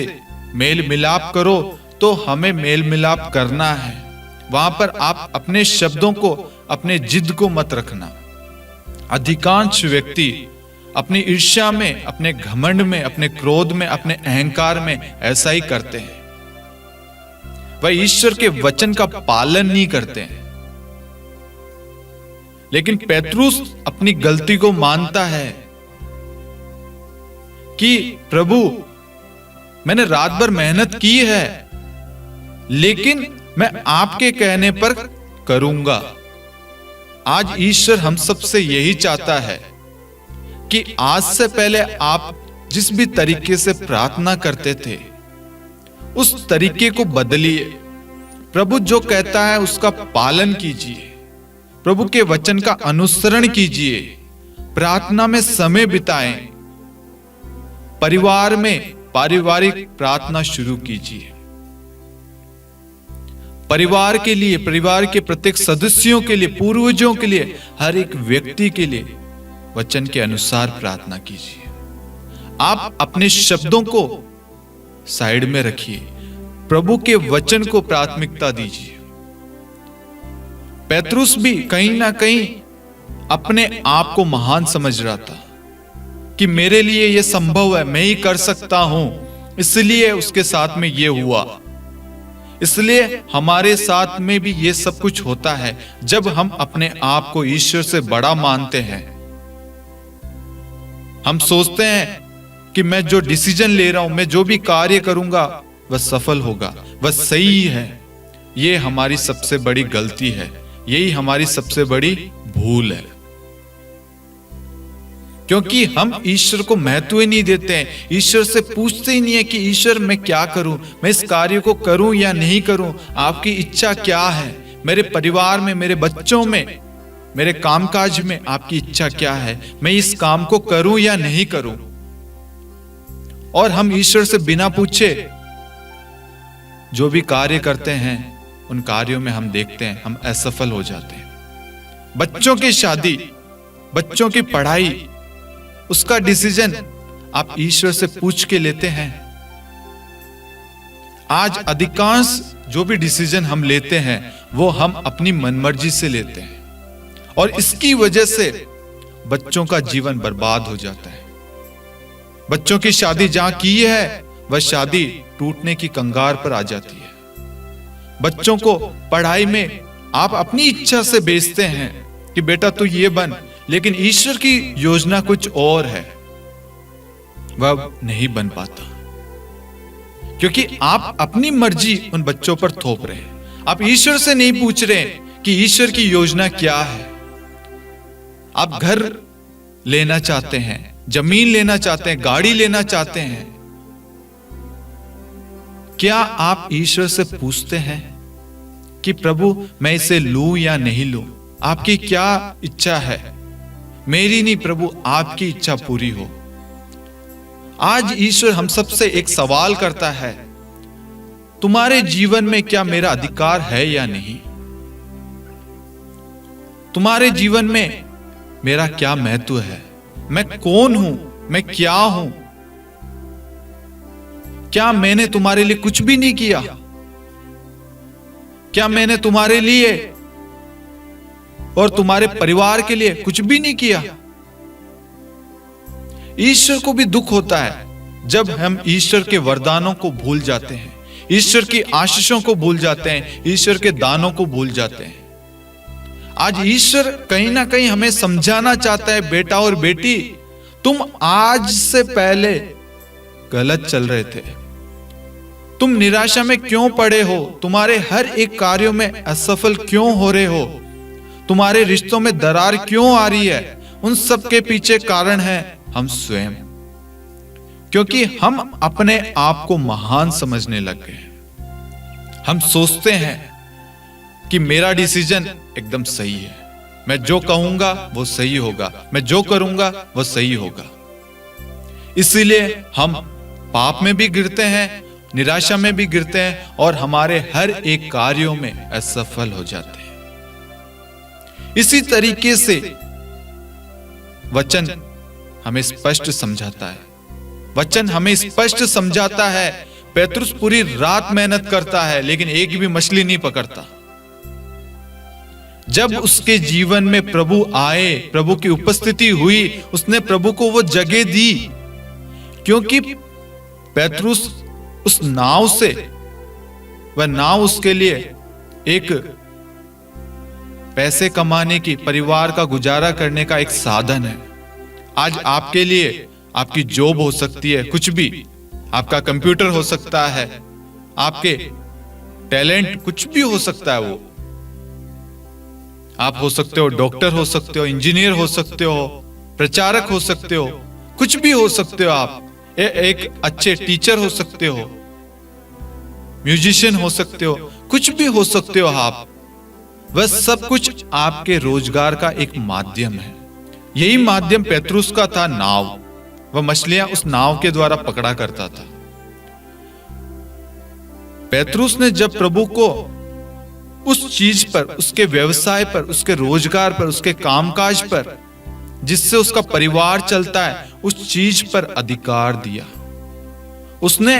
मेल मिलाप करो, तो हमें मेल मिलाप करना है। वहां पर आप अपने शब्दों को, अपने जिद को मत रखना। अधिकांश व्यक्ति अपनी ईर्ष्या में, अपने घमंड में, अपने क्रोध में, अपने अहंकार में ऐसा ही करते हैं। वह ईश्वर के वचन का पालन नहीं करते हैं। लेकिन पेतरुस अपनी गलती को मानता है कि प्रभु मैंने रात भर मेहनत की है, लेकिन मैं आपके कहने पर करूंगा। आज ईश्वर हम सबसे यही चाहता है कि आज से पहले आप जिस भी तरीके से प्रार्थना करते थे, उस तरीके को बदलिए। प्रभु जो कहता है उसका पालन कीजिए, प्रभु के वचन का अनुसरण कीजिए, प्रार्थना में समय बिताएं, परिवार में पारिवारिक प्रार्थना शुरू कीजिए। परिवार के लिए, परिवार के प्रत्येक सदस्यों के लिए, पूर्वजों के लिए, हर एक व्यक्ति के लिए वचन के अनुसार प्रार्थना कीजिए। आप अपने शब्दों को साइड में रखिए, प्रभु के वचन को प्राथमिकता दीजिए। पेतरुस भी कहीं ना कहीं अपने आप को महान समझ रहा था कि मेरे लिए यह संभव है, मैं ही कर सकता हूं, इसलिए उसके साथ में यह हुआ। इसलिए हमारे साथ में भी यह सब कुछ होता है जब हम अपने आप को ईश्वर से बड़ा मानते हैं। हम सोचते हैं कि मैं जो डिसीजन ले रहा हूं, मैं जो भी कार्य करूंगा वह सफल होगा, वह सही है। ये हमारी सबसे बड़ी गलती है, यही हमारी सबसे बड़ी भूल है, क्योंकि हम ईश्वर को महत्व ही नहीं देते हैं। ईश्वर से पूछते ही नहीं है कि ईश्वर मैं क्या करूं, मैं इस कार्य को करूं या नहीं करूं, आपकी इच्छा क्या है, मेरे परिवार में, मेरे बच्चों में, मेरे कामकाज में आपकी इच्छा क्या है, मैं इस काम को करूं या नहीं करूं। और हम ईश्वर से बिना पूछे जो भी कार्य करते हैं, उन कार्यों में हम देखते हैं हम असफल हो जाते हैं। बच्चों की शादी, बच्चों की पढ़ाई, उसका डिसीजन आप ईश्वर से पूछ के लेते हैं। आज अधिकांश जो भी डिसीजन हम लेते हैं वो हम अपनी मनमर्जी से लेते हैं, और इसकी वजह से बच्चों का जीवन बर्बाद हो जाता है। बच्चों की शादी जहां की है, वह शादी टूटने की कंगार पर आ जाती है। बच्चों को पढ़ाई में आप अपनी इच्छा से भेजते हैं कि बेटा तू ये बन, लेकिन ईश्वर की योजना कुछ और है, वह नहीं बन पाता, क्योंकि आप अपनी मर्जी उन बच्चों पर थोप रहे हैं। आप ईश्वर से नहीं पूछ रहे कि ईश्वर की योजना क्या है। आप घर लेना चाहते हैं, जमीन लेना चाहते हैं, गाड़ी लेना चाहते हैं, क्या आप ईश्वर से पूछते हैं कि प्रभु मैं इसे लूं या नहीं लूं, आपकी क्या इच्छा है? मेरी नहीं प्रभु, आपकी इच्छा पूरी हो। आज ईश्वर हम सबसे एक सवाल करता है, तुम्हारे जीवन में क्या मेरा अधिकार है या नहीं? तुम्हारे जीवन में मेरा क्या महत्व है? मैं कौन हूं? मैं क्या हूं? क्या मैंने तुम्हारे लिए कुछ भी नहीं किया? क्या मैंने तुम्हारे लिए और तुम्हारे परिवार के लिए कुछ भी नहीं किया? ईश्वर को भी दुख होता है जब हम ईश्वर के वरदानों को भूल जाते हैं, ईश्वर की आशीषों को भूल जाते हैं, ईश्वर के दानों को भूल जाते हैं। आज ईश्वर कहीं ना कहीं हमें समझाना चाहता है, बेटा और बेटी तुम आज से पहले गलत चल रहे थे, तुम निराशा में क्यों पड़े हो, तुम्हारे हर एक कार्यों में असफल क्यों हो रहे हो, तुम्हारे रिश्तों में दरार क्यों आ रही है? उन सब के पीछे कारण है हम स्वयं, क्योंकि हम अपने आप को महान समझने लग गए। हम सोचते हैं कि मेरा डिसीजन एकदम सही है, मैं जो कहूंगा वो सही होगा, मैं जो करूंगा वो सही होगा। इसीलिए हम पाप में भी गिरते हैं, निराशा में भी गिरते हैं, और हमारे हर एक कार्यों में असफल हो जाते हैं। इसी तरीके से वचन हमें स्पष्ट समझाता है, वचन हमें स्पष्ट समझाता है। पेतरुस पूरी रात मेहनत करता है लेकिन एक भी मछली नहीं पकड़ता। जब उसके जीवन में प्रभु आए, प्रभु की उपस्थिति हुई, उसने प्रभु को वो जगह दी, क्योंकि पेतरुस उस नाव से, वह नाव उसके लिए एक पैसे कमाने की, परिवार का गुजारा करने का एक साधन है। आज आपके लिए आपकी जॉब हो सकती है, कुछ भी, आपका कंप्यूटर हो सकता है, आपके टैलेंट कुछ भी हो सकता है। वो आप हो सकते हो डॉक्टर हो सकते हो, इंजीनियर हो सकते हो, प्रचारक हो सकते हो, कुछ भी हो सकते हो। आप एक अच्छे टीचर हो सकते हो, म्यूजिशियन हो सकते हो, कुछ भी हो सकते हो आप। वह सब कुछ आपके रोजगार का एक माध्यम है। यही माध्यम पेतरुस का था, नाव। वह मछलियां उस नाव के द्वारा पकड़ा करता था। पेतरुस ने जब प्रभु को उस चीज पर, उसके व्यवसाय पर, उसके रोजगार पर, उसके कामकाज पर, जिससे उसका परिवार चलता है, उस चीज पर अधिकार दिया। उसने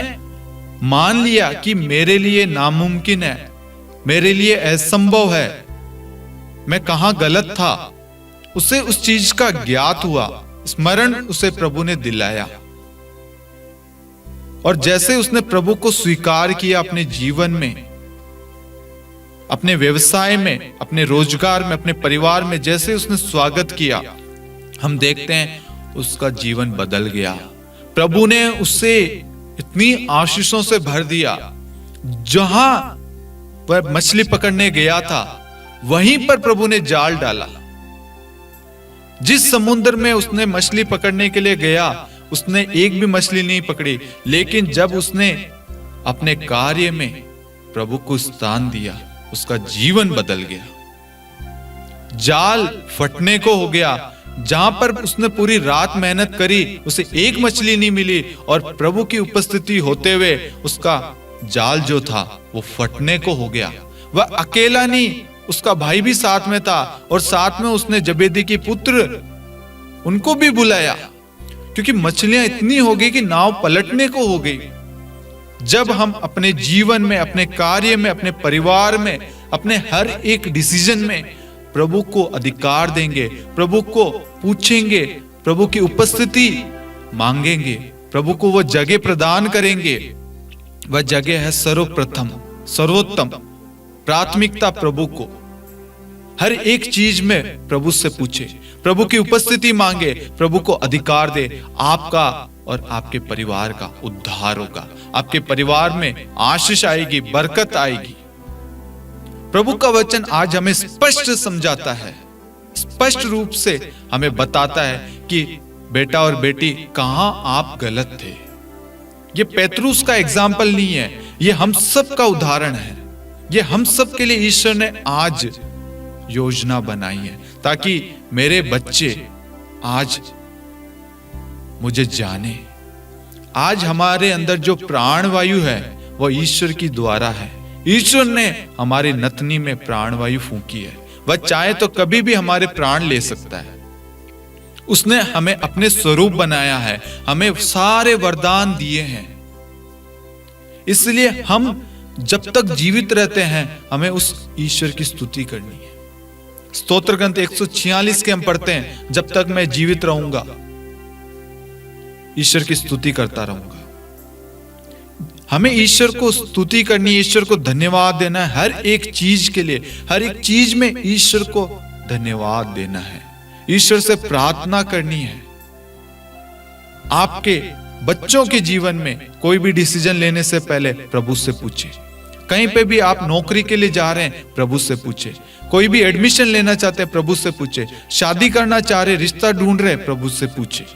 मान लिया कि मेरे लिए नामुमकिन है, मेरे लिए असंभव है, मैं कहां गलत था। उसे उस चीज का ज्ञात हुआ, स्मरण उसे प्रभु ने दिलाया। और जैसे उसने प्रभु को स्वीकार किया अपने जीवन में, अपने व्यवसाय में, अपने रोजगार में, अपने परिवार में, जैसे उसने स्वागत किया, हम देखते हैं उसका जीवन बदल गया। प्रभु ने उससे इतनी आशीषों से भर दिया। जहां वह मछली पकड़ने गया था वहीं पर प्रभु ने जाल डाला। जिस समुद्र में उसने मछली पकड़ने के लिए गया उसने एक भी मछली नहीं पकड़ी, लेकिन जब उसने अपने कार्य में प्रभु को स्थान दिया उसका जीवन बदल गया। जाल फटने को हो गया। जहां पर उसने पूरी रात मेहनत करी उसे एक मछली नहीं मिली, और प्रभु की उपस्थिति होते हुए उसका जाल जो था वो फटने को हो गया। वह अकेला नहीं, उसका भाई भी साथ में था, और साथ में उसने जबेदी के पुत्र उनको भी बुलाया, क्योंकि मछलियां इतनी हो गई कि नाव पलटने को हो गई। जब हम अपने जीवन में, अपने कार्य में, अपने परिवार में, अपने हर एक डिसीजन में प्रभु को अधिकार देंगे, प्रभु को पूछेंगे, प्रभु की उपस्थिति मांगेंगे, प्रभु को वह जगह प्रदान करेंगे। वह जगह है सर्वप्रथम, सर्वोत्तम, प्राथमिकता प्रभु को। हर एक चीज में प्रभु से पूछे, प्रभु की उपस्थिति मांगे, प्रभु को अधिकार दे। आपका और आपके परिवार का उद्धार होगा, आपके परिवार में आशीष आएगी, बरकत आएगी। प्रभु का वचन आज हमें स्पष्ट समझाता है, स्पष्ट रूप से हमें बताता है कि बेटा और बेटी कहां आप गलत थे। ये पेतरुस का एग्जाम्पल नहीं है, ये हम सब का उदाहरण है। ये हम सब के लिए ईश्वर ने आज योजना बनाई है, ताकि मेरे बच्चे आज मुझे जाने। आज हमारे अंदर जो प्राण वायु है वह ईश्वर की द्वारा है। ईश्वर ने हमारी नथनी में प्राण वायु फूंकी है। वह चाहे तो कभी भी हमारे प्राण ले सकता है। उसने हमें अपने स्वरूप बनाया है, हमें सारे वरदान दिए हैं। इसलिए हम जब तक जीवित रहते हैं हमें उस ईश्वर की स्तुति करनी है। स्तोत्र ग्रंथ 146 के हम पढ़ते हैं, जब तक मैं जीवित रहूंगा ईश्वर की स्तुति करता रहूंगा। हमें ईश्वर को स्तुति करनी है, ईश्वर को धन्यवाद देना है हर एक चीज के लिए। हर एक चीज में ईश्वर को धन्यवाद देना है, ईश्वर से प्रार्थना करनी है। आपके बच्चों के जीवन में कोई भी डिसीजन लेने से पहले प्रभु से पूछे। कहीं पे भी आप नौकरी के लिए जा रहे हैं प्रभु से पूछे। कोई भी एडमिशन लेना चाहते हैं प्रभु से पूछे। शादी करना चाह रहे, रिश्ता ढूंढ रहे, प्रभु से पूछे।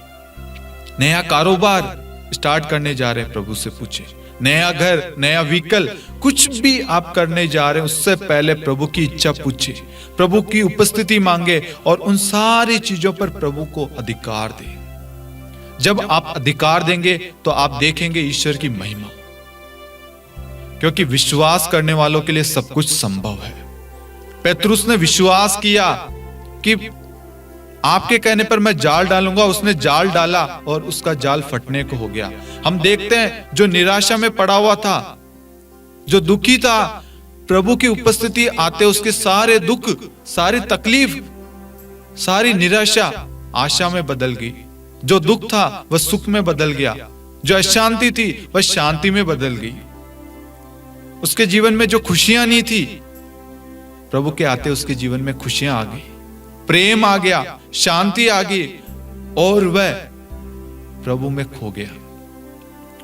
नया कारोबार स्टार्ट करने जा रहे हैं प्रभु से पूछे। नया घर, नया व्हीकल, कुछ भी आप करने जा रहे हैं उससे पहले प्रभु की इच्छा पूछे, प्रभु की उपस्थिति मांगे और उन सारी चीजों पर प्रभु को अधिकार दे। जब आप अधिकार देंगे तो आप देखेंगे ईश्वर की महिमा, क्योंकि विश्वास करने वालों के लिए सब कुछ संभव है। पेतरुस ने विश्वास किया कि आपके कहने पर मैं जाल डालूंगा। उसने जाल डाला और उसका जाल फटने को हो गया। हम देखते हैं जो निराशा में पड़ा हुआ था, जो दुखी था, प्रभु की उपस्थिति आते उसके सारे दुख, सारी तकलीफ, सारी निराशा आशा में बदल गई। जो दुख था वह सुख में बदल गया, जो अशांति थी वह शांति में बदल गई। उसके जीवन में जो खुशियां नहीं थी, प्रभु के आते उसके जीवन में खुशियां आ गई, प्रेम आ गया, शांति आ गई और वह प्रभु में खो गया।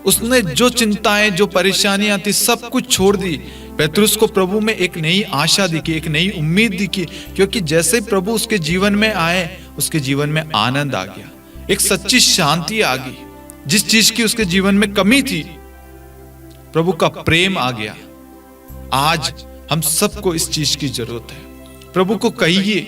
उसने जो चिंताएं, जो परेशानियां थी सब कुछ छोड़ दी। पेतरुस को प्रभु में एक नई आशा दिखी, एक नई उम्मीद दिखी, क्योंकि जैसे प्रभु उसके जीवन में आए उसके जीवन में आनंद आ गया, एक सच्ची शांति आ गई। जिस चीज की उसके जीवन में कमी थी प्रभु का प्रेम आ गया। आज हम सबको इस चीज की जरूरत है। प्रभु को कहिए,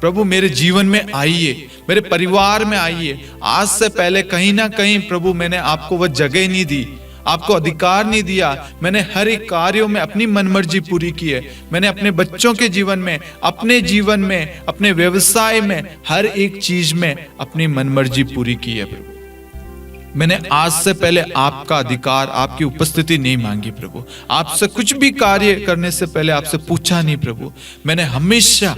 प्रभु मेरे जीवन में आइए, मेरे परिवार में आइए। आज से पहले कहीं ना कहीं प्रभु मैंने आपको वह जगह नहीं दी, आपको अधिकार नहीं दिया। मैंने हर एक कार्यों में अपनी मनमर्जी पूरी की है। मैंने अपने बच्चों के जीवन में, अपने जीवन में, अपने व्यवसाय में, हर एक चीज में अपनी मनमर्जी पूरी की है प्रभु। मैंने आज से पहले आपका अधिकार, आपकी उपस्थिति नहीं मांगी प्रभु। आपसे कुछ भी कार्य करने से पहले आपसे पूछा नहीं प्रभु। मैंने हमेशा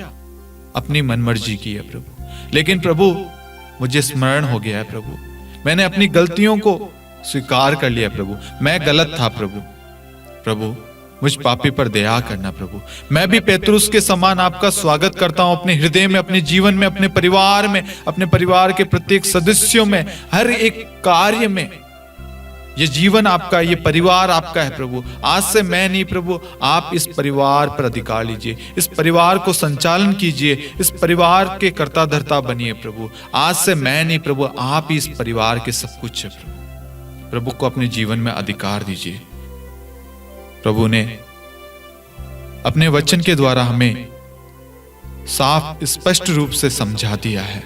अपनी मनमर्जी की है प्रभु। लेकिन प्रभु मुझे स्मरण हो गया है प्रभु, मैंने अपनी गलतियों को स्वीकार कर लिया प्रभु। मैं गलत था प्रभु। प्रभु मुझ पापी पर दया करना प्रभु। मैं भी पेतरुस के समान आपका स्वागत करता हूं अपने हृदय में, अपने जीवन में, अपने परिवार में, अपने परिवार के प्रत्येक सदस्यों में, हर एक कार्य में। ये जीवन आपका, ये परिवार आपका है प्रभु। आज से मैं नहीं प्रभु, आप इस परिवार पर अधिकार लीजिए, इस परिवार को संचालन कीजिए, इस परिवार के कर्ता धर्ता बनिए प्रभु। आज से मैं नहीं प्रभु, आप ही इस परिवार के सब कुछ है प्रभु। प्रभु को अपने जीवन में अधिकार दीजिए। प्रभु ने अपने वचन के द्वारा हमें साफ स्पष्ट रूप से समझा दिया है,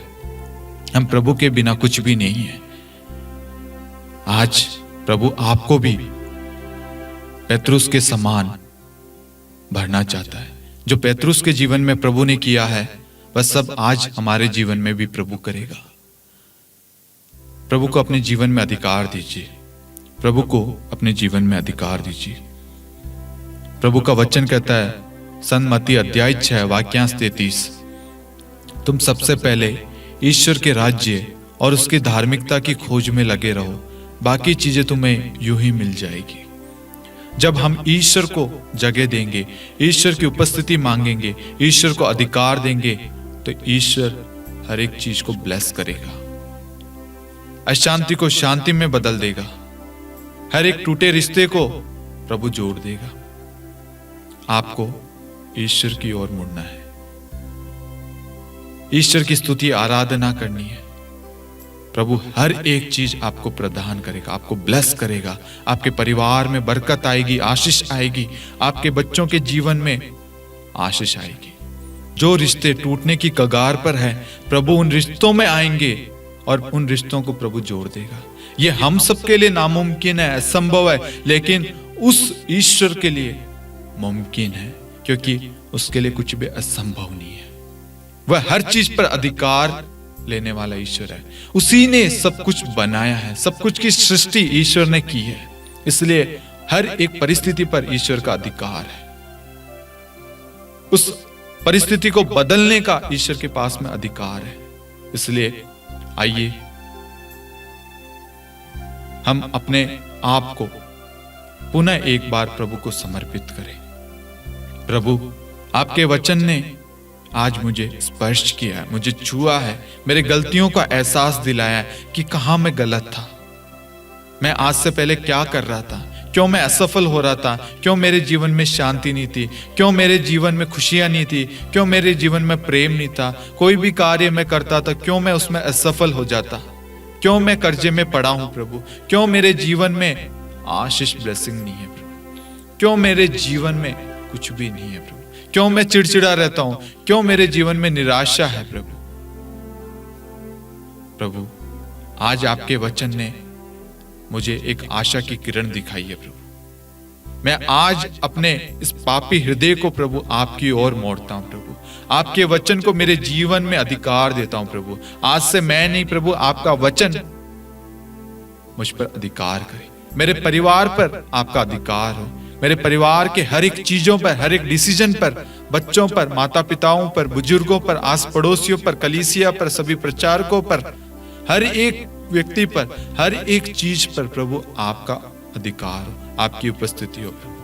हम प्रभु के बिना कुछ भी नहीं है। आज प्रभु आपको भी पेतरुस के समान भरना चाहता है। जो पेतरुस के जीवन में प्रभु ने किया है, वह सब आज हमारे जीवन में भी प्रभु करेगा। प्रभु को अपने जीवन में अधिकार दीजिए, प्रभु को अपने जीवन में अधिकार दीजिए। प्रभु का वचन कहता है, संत मत्ती अध्याय 6 वाक्यांश 33, तुम सबसे पहले ईश्वर के राज्य और उसकी धार्मिकता की खोज में लगे रहो, बाकी चीजें तुम्हें यूं ही मिल जाएगी। जब हम ईश्वर को जगह देंगे, ईश्वर की उपस्थिति मांगेंगे, ईश्वर को अधिकार देंगे, तो ईश्वर हर एक चीज को ब्लेस करेगा, अशांति को शांति में बदल देगा, हर एक टूटे रिश्ते को प्रभु जोड़ देगा। आपको ईश्वर की ओर मुड़ना है, ईश्वर की स्तुति आराधना करनी है। प्रभु हर एक चीज आपको प्रदान करेगा, आपको ब्लेस करेगा, आपके परिवार में बरकत आएगी, आशीष आएगी, आपके बच्चों के जीवन में आशीष आएगी। जो रिश्ते टूटने की कगार पर है, प्रभु उन रिश्तों में आएंगे और उन रिश्तों को प्रभु जोड़ देगा। ये हम सबके लिए नामुमकिन है, असंभव है, लेकिन उस ईश्वर के लिए मुमकिन है, क्योंकि उसके लिए कुछ भी असंभव नहीं है। वह हर चीज पर अधिकार लेने वाला ईश्वर है। उसी ने सब कुछ बनाया है, सब कुछ की सृष्टि ईश्वर ने की है, इसलिए हर एक परिस्थिति पर ईश्वर का अधिकार है। उस परिस्थिति को बदलने का ईश्वर के पास में अधिकार है। इसलिए आइए हम अपने आप को पुनः एक बार प्रभु को समर्पित करें। प्रभु, आपके वचन ने आज मुझे स्पर्श किया है, मुझे छुआ है, मेरे गलतियों का एहसास दिलाया है कि कहां मैं गलत था, मैं आज से पहले क्या कर रहा था, क्यों मैं असफल हो रहा था, क्यों मेरे जीवन में शांति नहीं थी, क्यों मेरे जीवन में खुशियां नहीं थी, क्यों मेरे जीवन में प्रेम नहीं था, कोई भी कार्य मैं करता था क्यों मैं उसमें असफल हो जाता, क्यों मैं कर्जे में पड़ा हूं प्रभु, क्यों मेरे जीवन में आशीष ब्लेसिंग नहीं है प्रभु, क्यों मेरे जीवन में कुछ भी नहीं है प्रभु, क्यों मैं चिड़चिड़ा रहता हूं, क्यों मेरे जीवन में निराशा है प्रभु। प्रभु, आज आपके वचन ने मुझे एक आशा की किरण दिखाई है प्रभु। मैं आज अपने इस पापी हृदय को प्रभु आपकी ओर मोड़ता हूं प्रभु, आपके वचन को मेरे जीवन में अधिकार देता हूं प्रभु। आज से मैं नहीं प्रभु, आपका वचन मुझ पर अधिकार करे, मेरे परिवार पर आपका अधिकार हो, मेरे परिवार के हर एक चीजों पर, हर एक डिसीजन पर, बच्चों पर, माता पिताओं पर, बुजुर्गों पर, आस पड़ोसियों पर, कलीसिया पर, सभी प्रचारकों पर, हर एक व्यक्ति पर, हर एक चीज पर प्रभु आपका अधिकार हो, आपकी उपस्थिति हो प्रभु।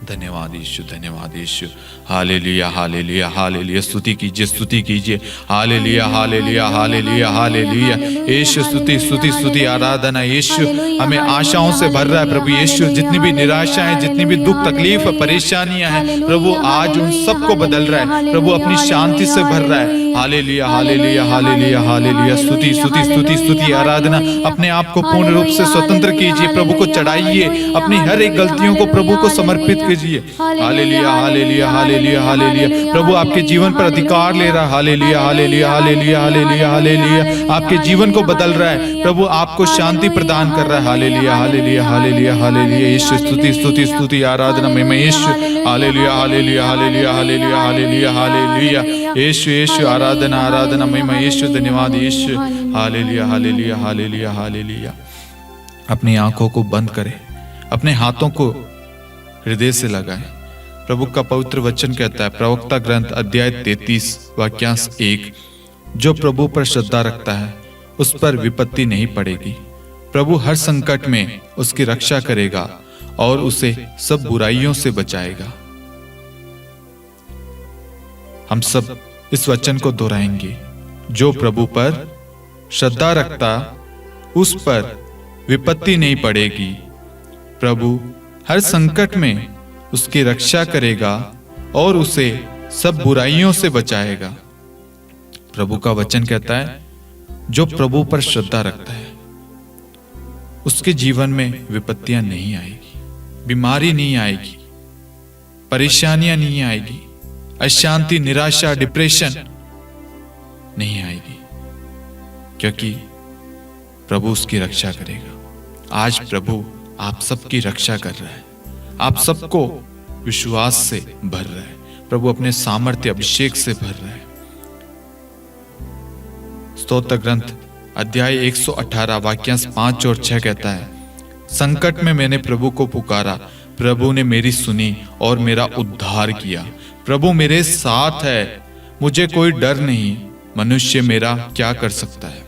धन्यवाद यीशु, धन्यवाद यीशु। Hallelujah, hallelujah, hallelujah. स्तुति कीजिए, स्तुति कीजिए। Hallelujah, hallelujah, hallelujah, hallelujah. यीशु स्तुति, स्तुति, स्तुति, आराधना। यीशु हमें आशाओं से भर रहा है प्रभु। यीशु जितनी भी निराशाएं, जितनी भी दुख तकलीफ परेशानियां हैं प्रभु, आज उन सबको बदल रहा है प्रभु, अपनी शांति से भर रहा है। Hallelujah, hallelujah, hallelujah, hallelujah. स्तुति, स्तुति, स्तुति, स्तुति, आराधना। अपने आप को पूर्ण रूप से स्वतंत्र कीजिए, प्रभु को चढ़ाइए, अपनी हर एक गलतियों को प्रभु को समर्पित कीजिए। Hallelujah, hallelujah, hallelujah, hallelujah. प्रभु आपके जीवन पर अधिकार ले रहा है। Hallelujah, hallelujah, hallelujah, hallelujah, hallelujah. आपके जीवन को बदल रहा है प्रभु, आपको शांति प्रदान कर रहा है। Hallelujah, hallelujah, hallelujah, hallelujah. यीशु स्तुति, स्तुति, स्तुति, आराधना में यीशु। Hallelujah, hallelujah, hallelujah, hallelujah, hallelujah, hallelujah. यीशु, यीशु, आराधना, आराधना में यीशु। धन्यवाद यीशु। Hallelujah, hallelujah, hallelujah, hallelujah. अपनी आंखों को बंद करें, अपने हाथों को हृदय से लगाएं। प्रभु का पवित्र वचन कहता है, प्रवक्ता ग्रंथ अध्याय 33 वाक्यांश 1, जो प्रभु पर श्रद्धा रखता है उस पर विपत्ति नहीं पड़ेगी। प्रभु हर संकट में उसकी रक्षा करेगा और उसे सब बुराइयों से बचाएगा। हम सब इस वचन को दोहराएंगे, जो प्रभु पर श्रद्धा रखता उस पर विपत्ति नहीं पड़ेगी। प्रभु हर संकट में उसकी रक्षा करेगा और उसे सब बुराइयों से बचाएगा। प्रभु का वचन कहता है, जो प्रभु पर श्रद्धा रखता है उसके जीवन में विपत्तियां नहीं आएगी, बीमारी नहीं आएगी, परेशानियां नहीं आएगी, अशांति, निराशा, डिप्रेशन नहीं आएगी, क्योंकि प्रभु उसकी रक्षा करेगा। आज प्रभु आप सबकी रक्षा कर रहा है, आप सबको विश्वास से भर रहा है। प्रभु अपने सामर्थ्य अभिषेक से भर रहा है। स्तोत्र ग्रंथ अध्याय 118 वाक्यांश 5 और 6 कहता है, संकट में मैंने प्रभु को पुकारा, प्रभु ने मेरी सुनी और मेरा उद्धार किया। प्रभु मेरे साथ है, मुझे कोई डर नहीं, मनुष्य मेरा क्या कर सकता है।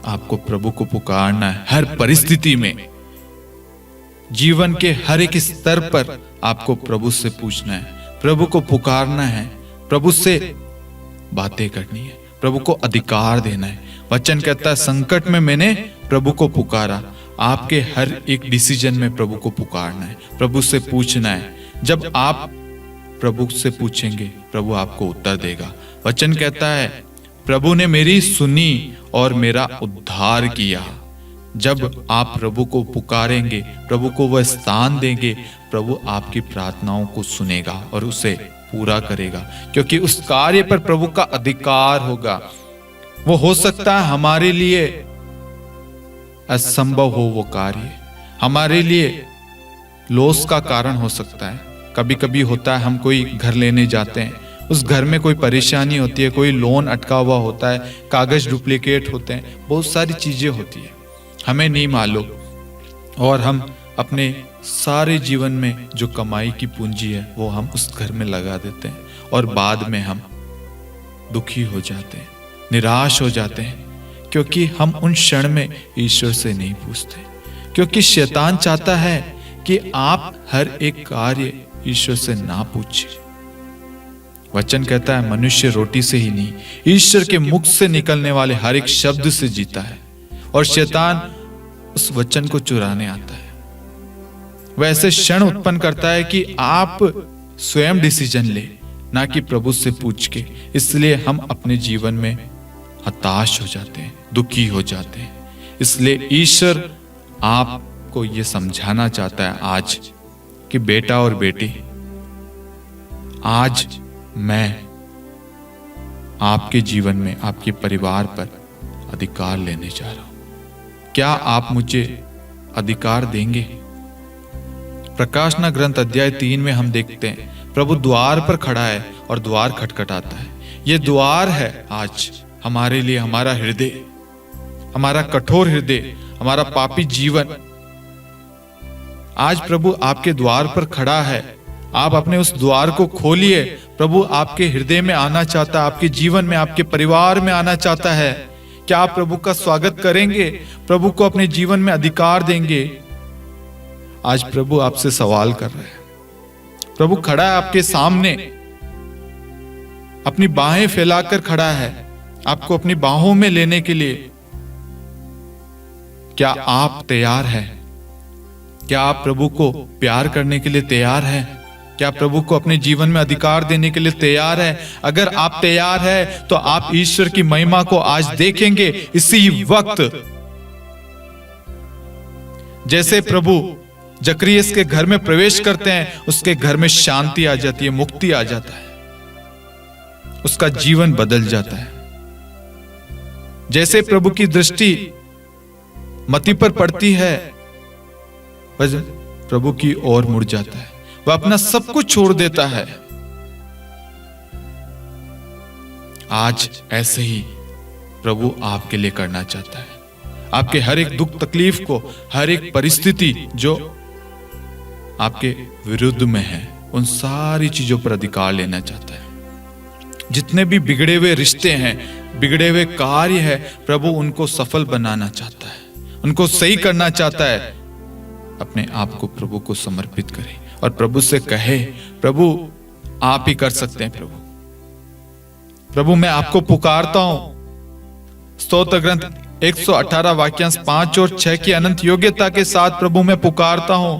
आपको प्रभु को पुकारना है हर परिस्थिति में। जीवन के हर एक स्तर पर आपको प्रभु से पूछना है, प्रभु को पुकारना है, प्रभु से बातें करनी है, प्रभु को अधिकार देना है। वचन कहता है, संकट में मैंने प्रभु को पुकारा। आपके हर एक डिसीजन में प्रभु को पुकारना है, प्रभु से पूछना है। जब आप प्रभु से पूछेंगे, प्रभु आपको उत्तर देगा। वचन कहता है, प्रभु ने मेरी सुनी और मेरा उद्धार किया। जब आप प्रभु को पुकारेंगे, प्रभु को वह स्थान देंगे, प्रभु आपकी प्रार्थनाओं को सुनेगा और उसे पूरा करेगा, क्योंकि उस कार्य पर प्रभु का अधिकार होगा। वो हो सकता है हमारे लिए असंभव हो, वो कार्य हमारे लिए लॉस का कारण हो सकता है। कभी कभी होता है, हम कोई घर लेने जाते हैं, उस घर में कोई परेशानी होती है, कोई लोन अटका हुआ होता है, कागज डुप्लीकेट होते हैं, बहुत सारी चीजें होती है, हमें नहीं मालूम, और हम अपने सारे जीवन में जो कमाई की पूंजी है वो हम उस घर में लगा देते हैं, और बाद में हम दुखी हो जाते हैं, निराश हो जाते हैं, क्योंकि हम उन क्षण में ईश्वर से नहीं पूछते। क्योंकि शैतान चाहता है कि आप हर एक कार्य ईश्वर से ना पूछें। वचन कहता है, मनुष्य रोटी से ही नहीं, ईश्वर के मुख से निकलने वाले हर एक शब्द से जीता है, और शैतान उस वचन को चुराने आता है। वैसे क्षण उत्पन्न करता है कि आप स्वयं डिसीजन ले, ना कि प्रभु से पूछ के। इसलिए हम अपने जीवन में हताश हो जाते हैं, दुखी हो जाते हैं। इसलिए ईश्वर आपको यह समझाना चाहता है आज कि बेटा और बेटी, आज मैं आपके जीवन में, आपके परिवार पर अधिकार लेने जा रहा हूं। क्या आप मुझे अधिकार देंगे? प्रकाशना ग्रंथ अध्याय 3 में हम देखते हैं, प्रभु द्वार पर खड़ा है और द्वार खटखटाता है। यह द्वार है आज हमारे लिए, हमारा हृदय, हमारा कठोर हृदय, हमारा पापी जीवन। आज प्रभु आपके द्वार पर खड़ा है, आप अपने उस द्वार को खोलिए। प्रभु आपके हृदय में आना चाहता है, आपके जीवन में, आपके परिवार में आना चाहता है। क्या आप प्रभु का स्वागत करेंगे? प्रभु को अपने जीवन में अधिकार देंगे? आज प्रभु आपसे सवाल कर रहे हैं। प्रभु खड़ा है आपके सामने, अपनी बाहें फैलाकर खड़ा है आपको अपनी बाहों में लेने के लिए। क्या आप तैयार हैं? क्या आप प्रभु को प्यार करने के लिए तैयार हैं? क्या प्रभु को अपने जीवन में अधिकार देने के लिए तैयार है? अगर आप तैयार हैं तो आप ईश्वर की महिमा को आज देखेंगे इसी वक्त। जैसे प्रभु जकरियस के घर में प्रवेश करते हैं, उसके घर में शांति आ जाती है, मुक्ति आ जाता है, उसका जीवन बदल जाता है। जैसे प्रभु की दृष्टि मती पर पड़ती है, वह प्रभु की ओर मुड़ जाता है, वह अपना सब कुछ छोड़ देता है। आज ऐसे ही प्रभु आपके लिए करना चाहता है। आपके हर एक दुख तकलीफ को, हर एक परिस्थिति जो आपके विरुद्ध में है, उन सारी चीजों पर अधिकार लेना चाहता है। जितने भी बिगड़े हुए रिश्ते हैं, बिगड़े हुए कार्य है, प्रभु उनको सफल बनाना चाहता है, उनको सही करना चाहता है। अपने आप को प्रभु को समर्पित करे और प्रभु से कहे, प्रभु आप ही कर सकते हैं। प्रभु मैं आपको पुकारता हूं। स्तोत्र ग्रंथ 118 वाक्यांश 5 और 6 की अनंत योग्यता के साथ प्रभु मैं पुकारता हूं।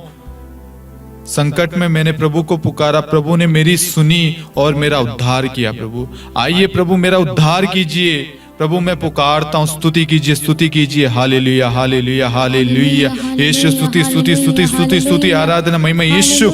संकट में मैंने प्रभु को पुकारा, प्रभु ने मेरी सुनी और मेरा उद्धार किया। प्रभु आइए, प्रभु मेरा उद्धार कीजिए। प्रभु मैं पुकारता हूँ, स्तुति कीजिए, स्तुति कीजिए। Hallelujah, hallelujah, hallelujah. यीशु स्तुति, स्तुति, स्तुति, स्तुति, स्तुति, आराधना, महिमा यीशु।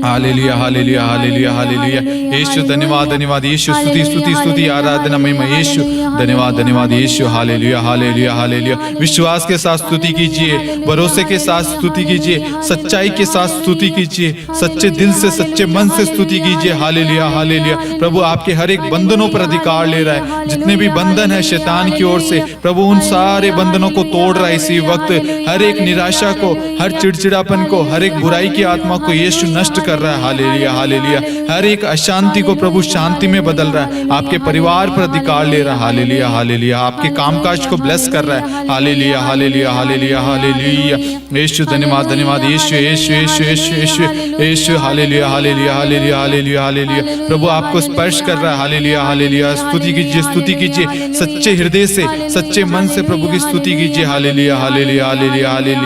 Hallelujah, hallelujah, hallelujah, hallelujah. यीशु धन्यवाद, धन्यवाद यीशु। स्तुति, स्तुति, स्तुति, आराधना, महिमा यीशु। धन्यवाद, धन्यवाद यीशु। Hallelujah, hallelujah, hallelujah. विश्वास के साथ स्तुति कीजिए, भरोसे के साथ स्तुति कीजिए, सच्चाई के साथ स्तुति कीजिए, सच्चे दिल से, सच्चे मन से स्तुति कीजिए। Hallelujah, hallelujah. प्रभु आपके हर एक बंधनों पर अधिकार ले रहा है। जितने भी बंधन है शैतान की ओर से, प्रभु उन सारे बंधनों को तोड़ रहा है इसी वक्त। हर एक निराशा को, हर चिड़चिड़ापन को, हर एक बुराई की आत्मा को यीशु नष्ट कर रहा है। Hallelujah, hallelujah. हर एक अशांति को प्रभु शांति में बदल रहा है। आपके परिवार पर अधिकार ले रहा है। Hallelujah, hallelujah. आपके कामकाज को ब्लेस कर रहा है। Hallelujah, hallelujah, hallelujah, hallelujah. यीशु धन्यवाद, धन्यवाद यीशु, यीशु, यीशु, यीशु, यीशु, यीशु। Hallelujah, hallelujah, hallelujah, hallelujah, hallelujah. प्रभु आपको स्पर्श कर रहा है। Hallelujah, hallelujah. स्तुति कीजिए, स्तुति कीजिए, सच्चे हृदय से, सच्चे मन से प्रभु की स्तुति कीजिए। Hallelujah, hallelujah, hallelujah, hallelujah,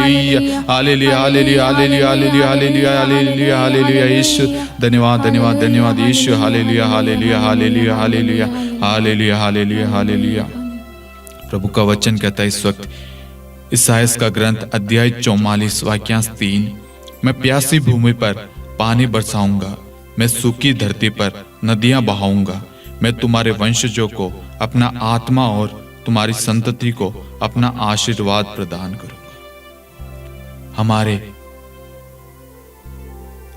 hallelujah, hallelujah, hallelujah, hallelujah, hallelujah, hallelujah, hallelujah यीशु। धन्यवाद, धन्यवाद, धन्यवाद यीशु। Hallelujah, hallelujah, hallelujah, hallelujah, hallelujah, hallelujah, hallelujah. प्रभु का वचन कहता है इस वक्त इसायास का ग्रंथ अध्याय 44 वाक्यांश 3, मैं प्यासी भूमि पर पानी बरसाऊंगा, मैं सूखी धरती पर नदियां बहाऊंगा। मैं तुम्हारे वंशजों को अपना आत्मा और तुम्हारी संतति को अपना आशीर्वाद प्रदान करूंगा। हमारे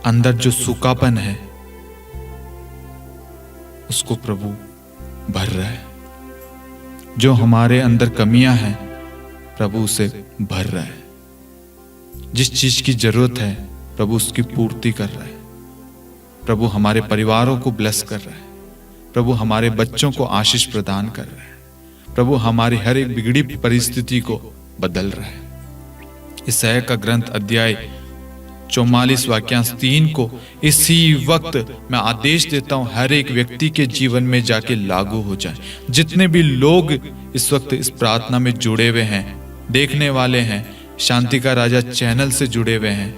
अंदर जो सूखापन है उसको प्रभु भर रहा है। जो हमारे अंदर कमियां हैं प्रभु उसे भर रहा है। जिस चीज की जरूरत है प्रभु उसकी पूर्ति कर रहा है। प्रभु हमारे परिवारों को ब्लेस कर रहा है। प्रभु हमारे बच्चों को आशीष प्रदान कर रहा है। प्रभु हमारी हर एक बिगड़ी परिस्थिति को बदल रहा है। यशायाह का ग्रंथ अध्याय 44 वाक्यांश 3 को इसी वक्त मैं आदेश देता हूं हर एक व्यक्ति के जीवन में जाके लागू हो जाए। जितने भी लोग इस वक्त इस प्रार्थना में जुड़े हुए हैं, देखने वाले हैं, शांति का राजा चैनल से जुड़े हुए हैं,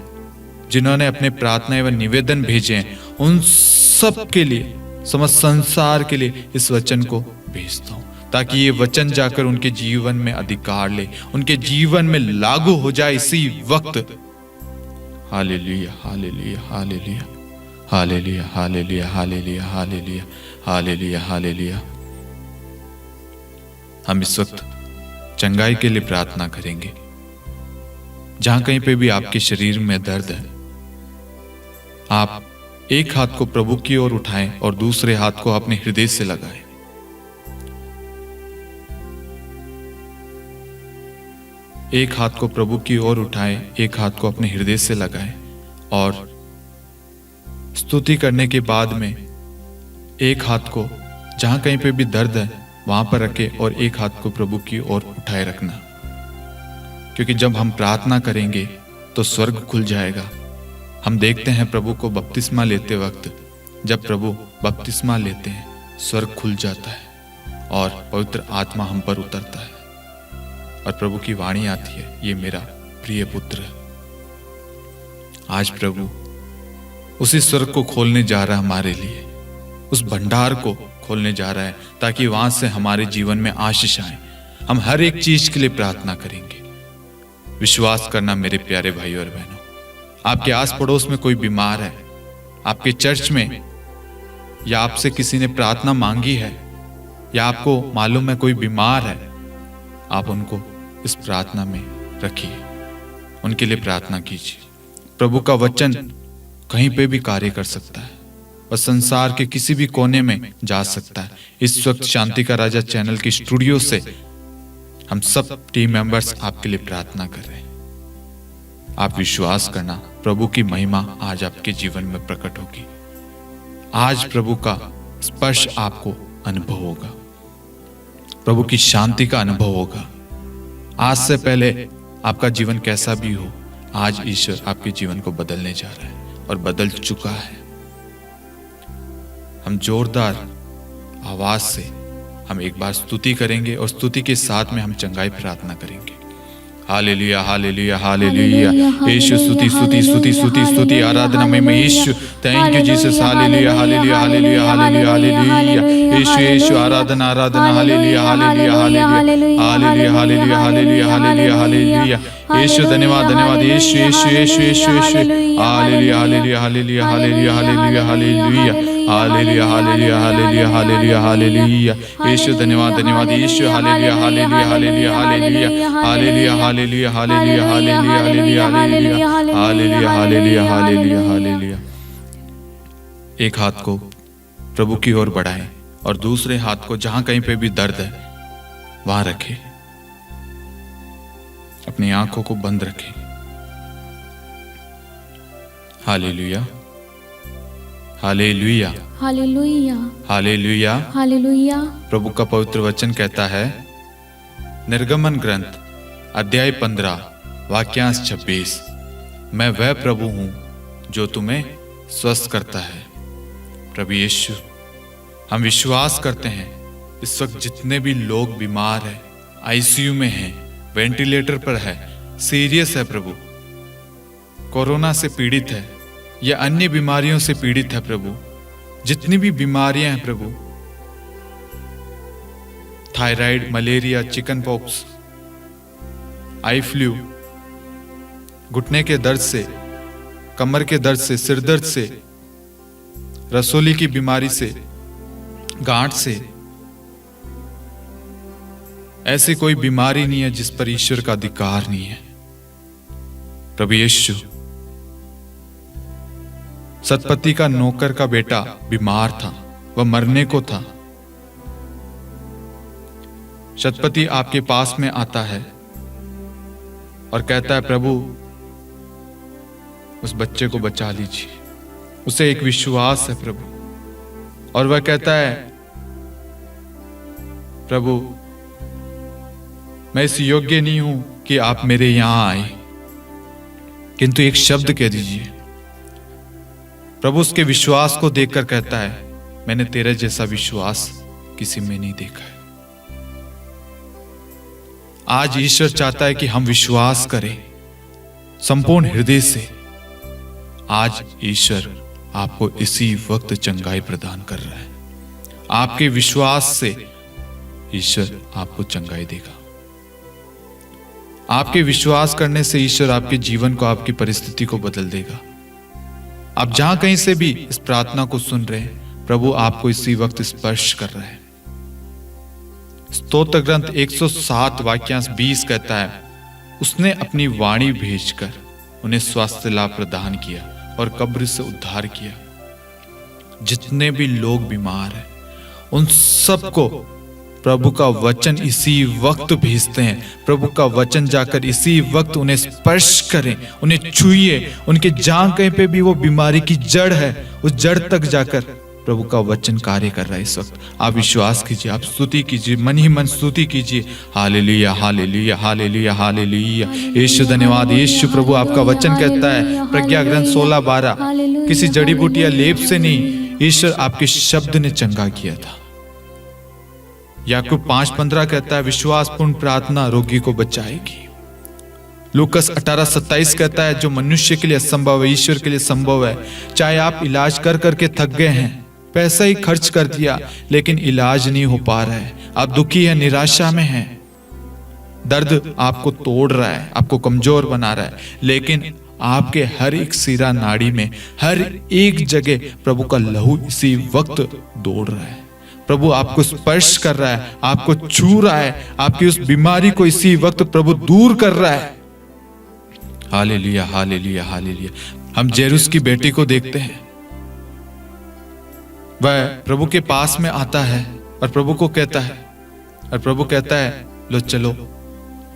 जिन्होंने अपने प्रार्थना एवं निवेदन भेजे हैं, उन सब के लिए, समस्त संसार के लिए इस वचन को भेजता हूं ताकि ये वचन जाकर उनके जीवन में अधिकार ले, उनके जीवन में लागू हो जाए इसी वक्त। Hallelujah, hallelujah, hallelujah, hallelujah, hallelujah, hallelujah, hallelujah, hallelujah, hallelujah. हम इस वक्त चंगाई के लिए प्रार्थना करेंगे। जहां कहीं पे भी आपके शरीर में दर्द है, आप एक हाथ को प्रभु की ओर उठाएं और दूसरे हाथ को अपने हृदय से लगाएं। एक हाथ को प्रभु की ओर उठाएं, एक हाथ को अपने हृदय से लगाएं और स्तुति करने के बाद में एक हाथ को जहां कहीं पे भी दर्द है वहां पर रखें और एक हाथ को प्रभु की ओर उठाए रखना। क्योंकि जब हम प्रार्थना करेंगे तो स्वर्ग खुल जाएगा। हम देखते हैं प्रभु को बपतिस्मा लेते वक्त, जब प्रभु बपतिस्मा लेते हैं स्वर्ग खुल जाता है और पवित्र आत्मा हम पर उतरता है और प्रभु की वाणी आती है, ये मेरा प्रिय पुत्र है। आज प्रभु उसी स्वर्ग को खोलने जा रहा है हमारे लिए, उस भंडार को खोलने जा रहा है ताकि वहां से हमारे जीवन में आशीष आए। हम हर एक चीज के लिए प्रार्थना करेंगे। विश्वास करना मेरे प्यारे भाई और बहनों, आपके आस पड़ोस में कोई बीमार है, आपके चर्च में या आपसे किसी ने प्रार्थना मांगी है या आपको मालूम है कोई बीमार है, आप उनको इस प्रार्थना में रखिए, उनके लिए प्रार्थना कीजिए। प्रभु का वचन कहीं पे भी कार्य कर सकता है और संसार के किसी भी कोने में जा सकता है। इस वक्त शांति का राजा चैनल की स्टूडियो से हम सब टीम मेंबर्स आपके लिए प्रार्थना कर रहे हैं। आप विश्वास करना, प्रभु की महिमा आज आपके जीवन में प्रकट होगी। आज प्रभु का स्पर्श आपको अनुभव होगा, प्रभु की शांति का अनुभव होगा। आज से पहले आपका जीवन कैसा भी हो, आज ईश्वर आपके जीवन को बदलने जा रहा है और बदल चुका है। हम जोरदार आवाज से हम एक बार स्तुति करेंगे और स्तुति के साथ में हम चंगाई प्रार्थना करेंगे। Hallelujah hallelujah hallelujah. यीशु स्तुति स्तुति स्तुति स्तुति स्तुति आराधना में यीशु। Thank you Jesus. Hallelujah hallelujah hallelujah hallelujah hallelujah. यीशु यीशु आराधना आराधना। Hallelujah hallelujah hallelujah hallelujah hallelujah hallelujah hallelujah hallelujah. यीशु धन्यवाद धन्यवाद। यीशु यीशु यीशु यीशु यीशु। Hallelujah hallelujah hallelujah hallelujah hallelujah hallelujah hallelujah hallelujah hallelujah hallelujah hallelujah. यीशु धन्यवाद धन्यवाद। यीशु hallelujah hallelujah hallelujah hallelujah hallelujah hallelujah hallelujah hallelujah hallelujah hallelujah hallelujah hallelujah hallelujah. एक हाथ को प्रभु की ओर बढ़ाएं और दूसरे हाथ को जहां कहीं पे भी दर्द है वहां रखें। अपनी आंखों को बंद रखें। Hallelujah hallelujah hallelujah hallelujah hallelujah. प्रभु का पवित्र वचन कहता है, निर्गमन ग्रंथ अध्याय 15 वाक्यांश 26, मैं वह प्रभु हूं जो तुम्हें स्वस्थ करता है। प्रभु यीशु, हम विश्वास करते हैं इस वक्त जितने भी लोग बीमार हैं, आईसीयू में हैं, वेंटिलेटर पर है, सीरियस है प्रभु, कोरोना से पीड़ित है या अन्य बीमारियों से पीड़ित है प्रभु, जितनी भी बीमारियां हैं प्रभु, thyroid, malaria, chicken pox, eye flu, घुटने के दर्द से, कमर के दर्द से, सिर दर्द से, रसोली की बीमारी से, गांठ से, ऐसी कोई बीमारी नहीं है जिस पर ईश्वर का अधिकार नहीं है। प्रभु यीशु, सतपति का नौकर का बेटा बीमार था, वह मरने को था। सतपति आपके पास में आता है और कहता है, प्रभु उस बच्चे को बचा लीजिए। उसे एक विश्वास है प्रभु, और वह कहता है, प्रभु मैं इस योग्य नहीं हूं कि आप मेरे यहां आए, किंतु एक शब्द कह दीजिए। प्रभु उसके विश्वास को देखकर कहता है, मैंने तेरे जैसा विश्वास किसी में नहीं देखा है। आज ईश्वर चाहता है कि हम विश्वास करें संपूर्ण हृदय से। आज ईश्वर आपको इसी वक्त चंगाई प्रदान कर रहा है। आपके विश्वास से ईश्वर आपको चंगाई देगा। आपके विश्वास करने से ईश्वर आपके जीवन को, आपकी परिस्थिति को बदल देगा। आप जहां कहीं से भी इस प्रार्थना को सुन रहे हैं, प्रभु आपको इसी वक्त स्पर्श कर रहा है। स्तोत्र ग्रंथ 107 वाक्यांश 20 कहता है, उसने अपनी वाणी भेजकर उन्हें स्वास्थ्य लाभ प्रदान किया और कब्र से उद्धार किया। जितने भी लोग बीमार हैं उन सबको प्रभु का वचन इसी वक्त भेजते हैं। प्रभु का वचन जाकर इसी वक्त उन्हें स्पर्श करें, उन्हें छुइए। उनके जहां कहीं पे भी वो बीमारी की जड़ है, उस जड़ तक जाकर प्रभु का वचन कार्य कर रहा है। इस वक्त आप विश्वास कीजिए, आप स्तुति कीजिए, मन ही मन स्तुति कीजिए। Hallelujah hallelujah hallelujah hallelujah. यीशु धन्यवाद। यीशु प्रभु, आपका वचन कहता है प्रज्ञा ग्रंथ 16:12, किसी जड़ी बूटी या लेप से नहीं, ईश्वर आपके शब्द ने चंगा किया था। याकूब 5:15 कहता है, विश्वासपूर्ण प्रार्थना रोगी को बचाएगी। लूकस 18:27 कहता है, जो मनुष्य के लिए असंभव है ईश्वर के लिए संभव है। चाहे आप इलाज कर करके थक गए हैं, पैसा ही खर्च कर दिया लेकिन इलाज नहीं हो पा रहा है, आप दुखी है, निराशा में हैं, दर्द आपको तोड़ रहा है, आपको कमजोर बना रहा है, लेकिन आपके हर एक सिरा नाड़ी में, हर एक जगह प्रभु का लहू इसी वक्त दौड़ रहा है। प्रभु आपको स्पर्श कर रहा है, आपको छू रहा है, आपकी उस बीमारी को इसी वक्त प्रभु दूर कर रहा है। Hallelujah hallelujah hallelujah. हम जेरुस की बेटी को देखते हैं, वह प्रभु के पास में आता है और प्रभु को कहता है, और प्रभु कहता है लो चलो,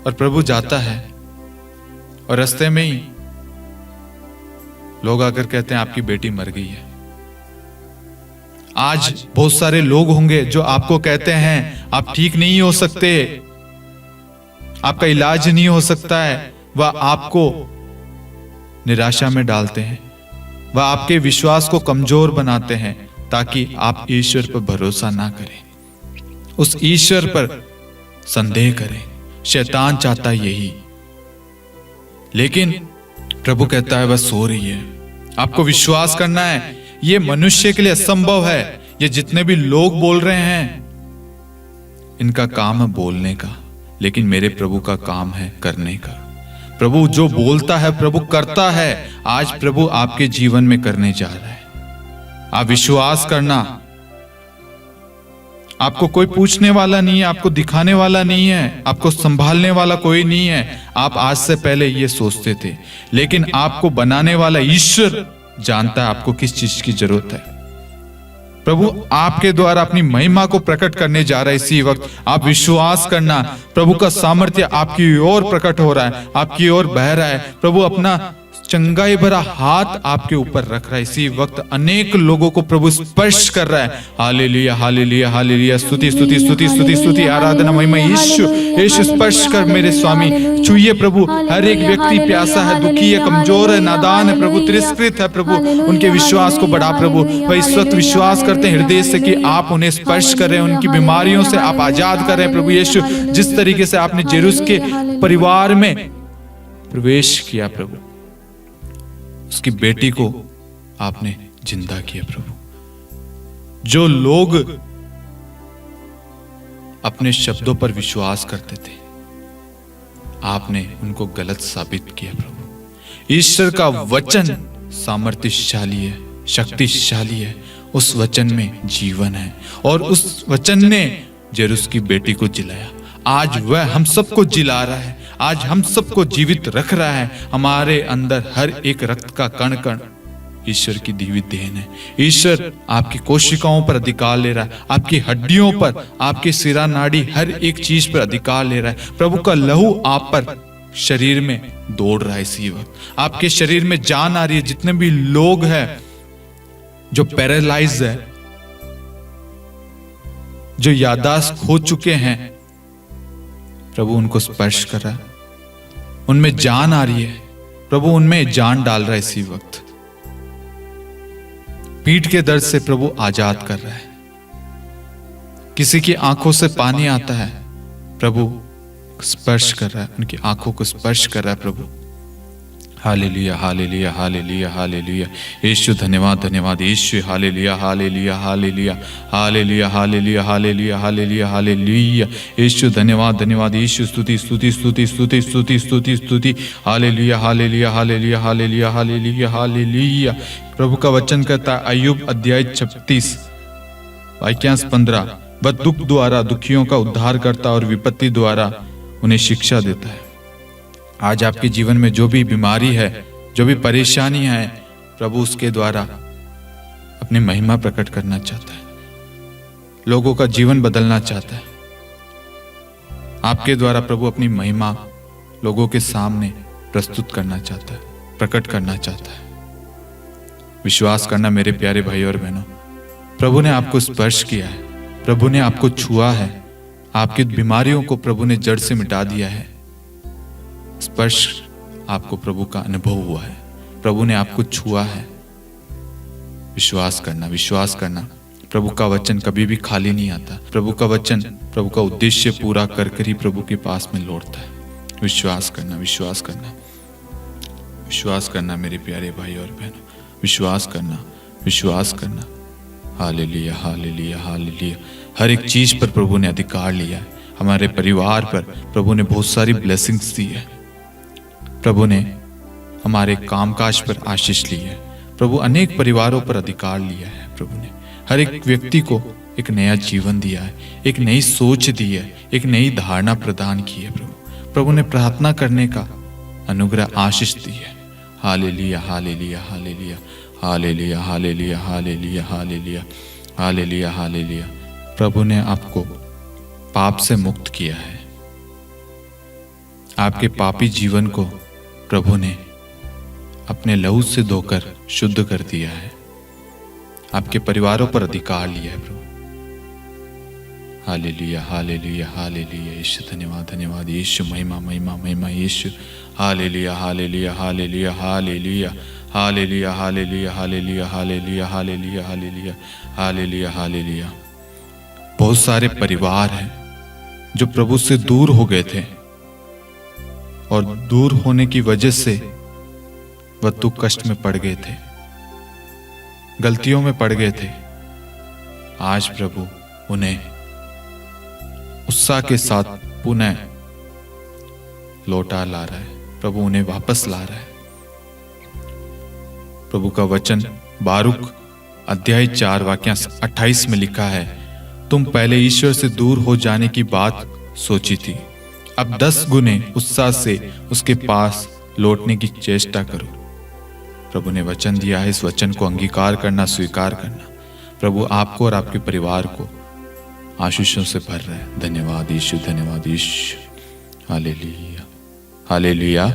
और प्रभु जाता है और रास्ते में ही लोग आकर कहते हैं आपकी बेटी मर गई है। आज बहुत सारे लोग होंगे जो आपको कहते हैं आप ठीक नहीं हो सकते, आपका इलाज नहीं हो सकता है, वह आपको निराशा में डालते हैं, वह आपके विश्वास को कमजोर बनाते हैं ताकि आप ईश्वर पर भरोसा ना करें, उस ईश्वर पर संदेह करें। शैतान चाहता यही, लेकिन प्रभु कहता है वह सो रही है। आपको विश्वास करना है, यह मनुष्य के लिए असंभव है। ये जितने भी लोग बोल रहे हैं, इनका काम है बोलने का, लेकिन मेरे प्रभु का काम है करने का। प्रभु जो बोलता है प्रभु करता है। आज प्रभु आपके जीवन में करने जा रहा है। आप विश्वास करना। आपको कोई पूछने वाला नहीं है, आपको दिखाने वाला नहीं है, आपको संभालने वाला कोई नहीं है। आप आज से पहले ये सोचते थे, लेकिन आपको बनाने वाला ईश्वर जानता है आपको किस चीज की जरूरत है। प्रभु आपके द्वारा अपनी महिमा को प्रकट करने जा रहा है। इसी वक्त आप विश्वास करना, प्रभु का सामर्थ्य आपकी ओर प्रकट हो रहा है, आपकी ओर बह रहा है। प्रभु अपना चंगाई भरा हाथ आपके ऊपर रख रहा है। इसी वक्त अनेक लोगों को प्रभु स्पर्श कर रहा है। Hallelujah, hallelujah, hallelujah. स्तुति, स्तुति, स्तुति, स्तुति, स्तुति, आराधना, महिमा। यीशु स्पर्श कर मेरे स्वामी, छुइए प्रभु। हर एक व्यक्ति प्यासा है, दुखी है, कमजोर है, नादान है प्रभु, तिरस्कृत है प्रभु। उनके विश्वास को बढ़ा प्रभु। वह इस वक्त विश्वास करते हैं हृदय से कि आप उन्हें स्पर्श कर रहे हैं, उनकी बीमारियों से आप आजाद कर रहे हैं प्रभु यीशु। जिस तरीके से आपने जेरूस के परिवार में प्रवेश किया प्रभु, उसकी बेटी को आपने जिंदा किया प्रभु। जो लोग अपने शब्दों पर विश्वास करते थे, आपने उनको गलत साबित किया प्रभु। ईश्वर का वचन सामर्थ्यशाली है, शक्तिशाली है। उस वचन में जीवन है और उस वचन ने जेरूस की बेटी को जिलाया। आज वह हम सबको जिला रहा है, आज हम सबको जीवित रख रहा है। हमारे अंदर हर एक रक्त का कण कण ईश्वर की दी हुई देन है। ईश्वर आपकी कोशिकाओं पर अधिकार ले रहा है, आपकी हड्डियों पर, आपकी सिरा नाड़ी, हर एक चीज पर अधिकार ले रहा है। प्रभु का लहू आप पर शरीर में दौड़ रहा है। इसी वक्त आपके शरीर में जान आ रही है। जितने भी लोग हैं जो पैरालाइज है, जो याददाश्त खो चुके हैं, प्रभु उनको स्पर्श कर रहा है, उनमें जान आ रही है। प्रभु उनमें जान डाल रहा है। इसी वक्त पीठ के दर्द से प्रभु आजाद कर रहा है। किसी की आंखों से पानी आता है, प्रभु स्पर्श कर रहा है, उनकी आंखों को स्पर्श कर रहा है प्रभु। Hallelujah, hallelujah, hallelujah, hallelujah. यीशु धन्यवाद, धन्यवाद यीशु। Hallelujah, hallelujah, hallelujah, hallelujah, hallelujah, hallelujah, hallelujah, hallelujah. यीशु धन्यवाद, धन्यवाद यीशु। स्तुति, स्तुति, स्तुति, स्तुति, स्तुति, स्तुति, स्तुति। Hallelujah, hallelujah, hallelujah, hallelujah, hallelujah, hallelujah. प्रभु का वचन कहता है, अय्यूब अध्याय 36 वाक्यांश 15, वह दुख द्वारा दुखियों का उद्धार करता और विपत्ति द्वारा उन्हें शिक्षा देता है। आज आपके जीवन में जो भी बीमारी है, जो भी परेशानी है, प्रभु उसके द्वारा अपनी महिमा प्रकट करना चाहता है, लोगों का जीवन बदलना चाहता है। आपके द्वारा प्रभु अपनी महिमा लोगों के सामने प्रस्तुत करना चाहता है, प्रकट करना चाहता है। विश्वास करना मेरे प्यारे भाई और बहनों, प्रभु ने आपको स्पर्श किया है, प्रभु ने आपको छुआ है, आपकी बीमारियों को प्रभु ने जड़ से मिटा दिया है। स्पर्श आपको प्रभु का अनुभव हुआ है, प्रभु ने आपको छुआ है। विश्वास करना, विश्वास करना। प्रभु का वचन कभी भी खाली नहीं आता। प्रभु का वचन प्रभु का उद्देश्य पूरा कर कर ही प्रभु के पास में लौटता है। विश्वास करना, विश्वास करना, विश्वास करना मेरे प्यारे भाई और बहनों, विश्वास करना, विश्वास करना। Hallelujah, hallelujah, hallelujah. हर एक चीज पर प्रभु ने अधिकार लिया है। हमारे परिवार पर प्रभु ने बहुत सारी ब्लेसिंग्स दी है। प्रभु ने हमारे कामकाज पर आशीष ली है। प्रभु अनेक परिवारों पर अधिकार लिया है। प्रभु ने हर एक व्यक्ति को एक नया जीवन दिया है, एक नई सोच दी है, एक नई धारणा प्रदान की है। प्रभु ने प्रार्थना करने का अनुग्रह आशीष दी है। Hallelujah, hallelujah, hallelujah, hallelujah, hallelujah, hallelujah, hallelujah, hallelujah, hallelujah. प्रभु ने आपको पाप से मुक्त किया है। आपके पापी जीवन को प्रभु ने अपने लहू से धोकर शुद्ध कर दिया है। आपके परिवारों पर अधिकार लिया है प्रभु। Hallelujah hallelujah hallelujah. यीशु धन्यवाद धन्यवाद। यीशु महिमा महिमा महिमा। यीशु hallelujah hallelujah hallelujah hallelujah hallelujah hallelujah hallelujah hallelujah hallelujah hallelujah hallelujah hallelujah. बहुत सारे परिवार हैं जो प्रभु से दूर हो गए थे और दूर होने की वजह से वह दुख कष्ट में पड़ गए थे, गलतियों में पड़ गए थे। आज प्रभु उन्हें उत्साह के साथ पुनः लौटा ला रहा है, प्रभु उन्हें वापस ला रहा है। प्रभु का वचन बारूक अध्याय 4 वाक्य 28 में लिखा है, तुम पहले ईश्वर से दूर हो जाने की बात सोची थी, अब 10 गुने उत्साह से उसके पास लौटने की चेष्टा करो। प्रभु ने वचन दिया है, इस वचन को अंगीकार करना, स्वीकार करना। प्रभु आपको और आपके परिवार को आशीषों से भर रहा है। धन्यवाद यीशु, धन्यवाद यीशु। Hallelujah hallelujah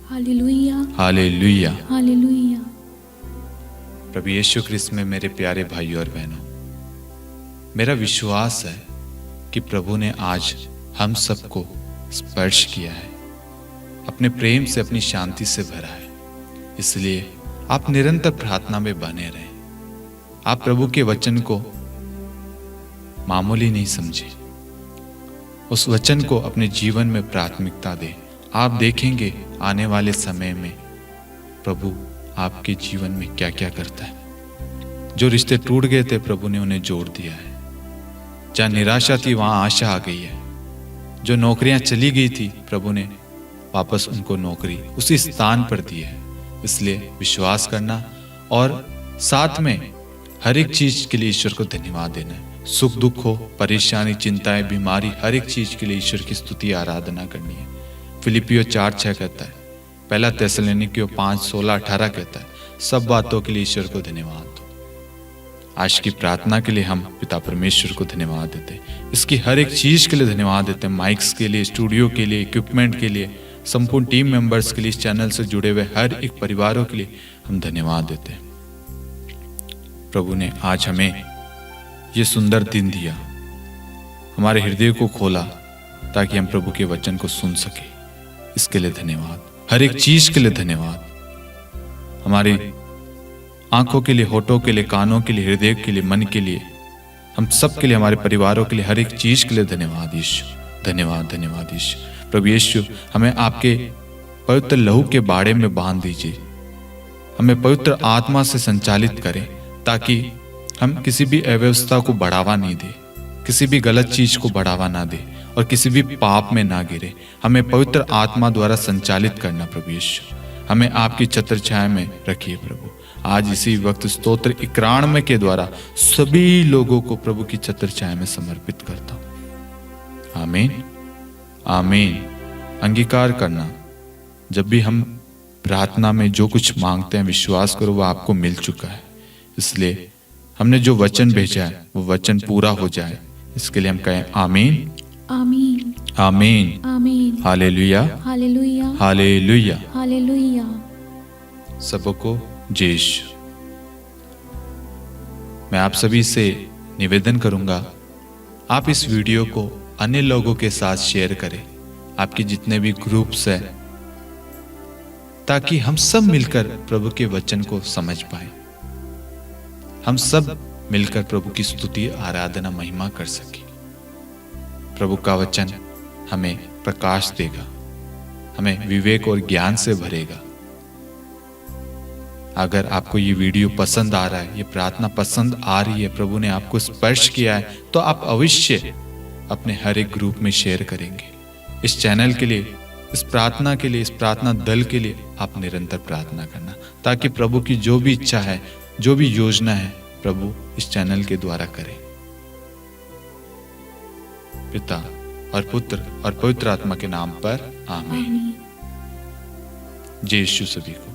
hallelujah hallelujah. Hallelujah. प्रभु यीशु ख्रिस्त में मेरे प्यारे भाइयों और बहनों, मेरा विश्वास है कि प्रभु ने आज हम सबको स्पर्श किया है, अपने प्रेम से, अपनी शांति से भरा है। इसलिए आप निरंतर प्रार्थना में बने रहें। आप प्रभु के वचन को मामूली नहीं समझें, उस वचन को अपने जीवन में प्राथमिकता दें। आप देखेंगे आने वाले समय में प्रभु आपके जीवन में क्या क्या करता है। जो रिश्ते टूट गए थे प्रभु ने उन्हें जोड़ दिया है। जहां निराशा थी वहां आशा आ गई है। जो नौकरियां चली गई थी प्रभु ने वापस उनको नौकरी उसी स्थान पर दी है। इसलिए विश्वास करना और साथ में हर एक चीज के लिए ईश्वर को धन्यवाद देना है। सुख दुख हो, परेशानी, चिंताएं, बीमारी, हर एक चीज के लिए ईश्वर की स्तुति आराधना करनी है। फिलिपियो 4:6 कहता है, पहला थिस्सलुनीकियों 5:16-18 कहता है, सब बातों के लिए ईश्वर को धन्यवाद दो। आज की प्रार्थना के लिए हम पिता परमेश्वर को धन्यवाद देते हैं। इसकी हर एक चीज के लिए धन्यवाद देते हैं। माइक्स के लिए, स्टूडियो के लिए, इक्विपमेंट के लिए, संपूर्ण टीम मेंबर्स के लिए, इस चैनल से जुड़े हुए हर एक परिवारों के लिए हम धन्यवाद देते हैं। प्रभु ने आज हमें ये सुंदर दिन दिया, हमारे हृदय को खोला ताकि हम प्रभु के वचन को सुन सके। इसके लिए धन्यवाद। हर एक चीज के लिए धन्यवाद। हमारी आंखों के लिए, होठों के लिए, कानों के लिए, हृदय के लिए, मन के लिए, हम सब के लिए, हमारे परिवारों के लिए, हर एक चीज के लिए धन्यवाद यीशु। धन्यवाद धन्यवाद यीशु। प्रभु यीशु हमें आपके पवित्र लहू के बाड़े में बांध दीजिए। हमें पवित्र आत्मा से संचालित करें ताकि हम किसी भी अव्यवस्था को बढ़ावा नहीं दे, किसी भी गलत चीज को बढ़ावा ना दे और किसी भी पाप में ना गिरे। हमें पवित्र आत्मा द्वारा संचालित करना प्रभु यीशु। हमें आपकी छत्र छाया में रखिए प्रभु। आज इसी वक्त स्तोत्र इकरार में के द्वारा सभी लोगों को प्रभु की छत्र छाया में समर्पित करता हूं। आमीन आमीन। अंगीकार करना, जब भी हम प्रार्थना में जो कुछ मांगते हैं विश्वास करो वह आपको मिल चुका है। इसलिए हमने जो वचन भेजा है वो वचन पूरा हो जाए, इसके लिए हम कहें आमीन आमीन आमीन आमीन। Hallelujah hallelujah hallelujah. हालेलुया। सबको जय यीशु। मैं आप सभी से निवेदन करूंगा, आप इस वीडियो को अन्य लोगों के साथ शेयर करें, आपके जितने भी ग्रुप्स हैं, ताकि हम सब मिलकर प्रभु के वचन को समझ पाए। हम सब मिलकर प्रभु की स्तुति, आराधना, महिमा कर सके। प्रभु का वचन हमें प्रकाश देगा, हमें विवेक और ज्ञान से भरेगा। अगर आपको ये वीडियो पसंद आ रहा है, ये प्रार्थना पसंद आ रही है, प्रभु ने आपको स्पर्श किया है, तो आप अवश्य अपने हर एक ग्रुप में शेयर करेंगे। इस चैनल के लिए, इस प्रार्थना के लिए, इस प्रार्थना दल के लिए आप निरंतर प्रार्थना करना, ताकि प्रभु की जो भी इच्छा है, जो भी योजना है, प्रभु इस चैनल के द्वारा करें। पिता और पुत्र और पवित्र आत्मा के नाम पर आमीन। जय यीशु सभी को।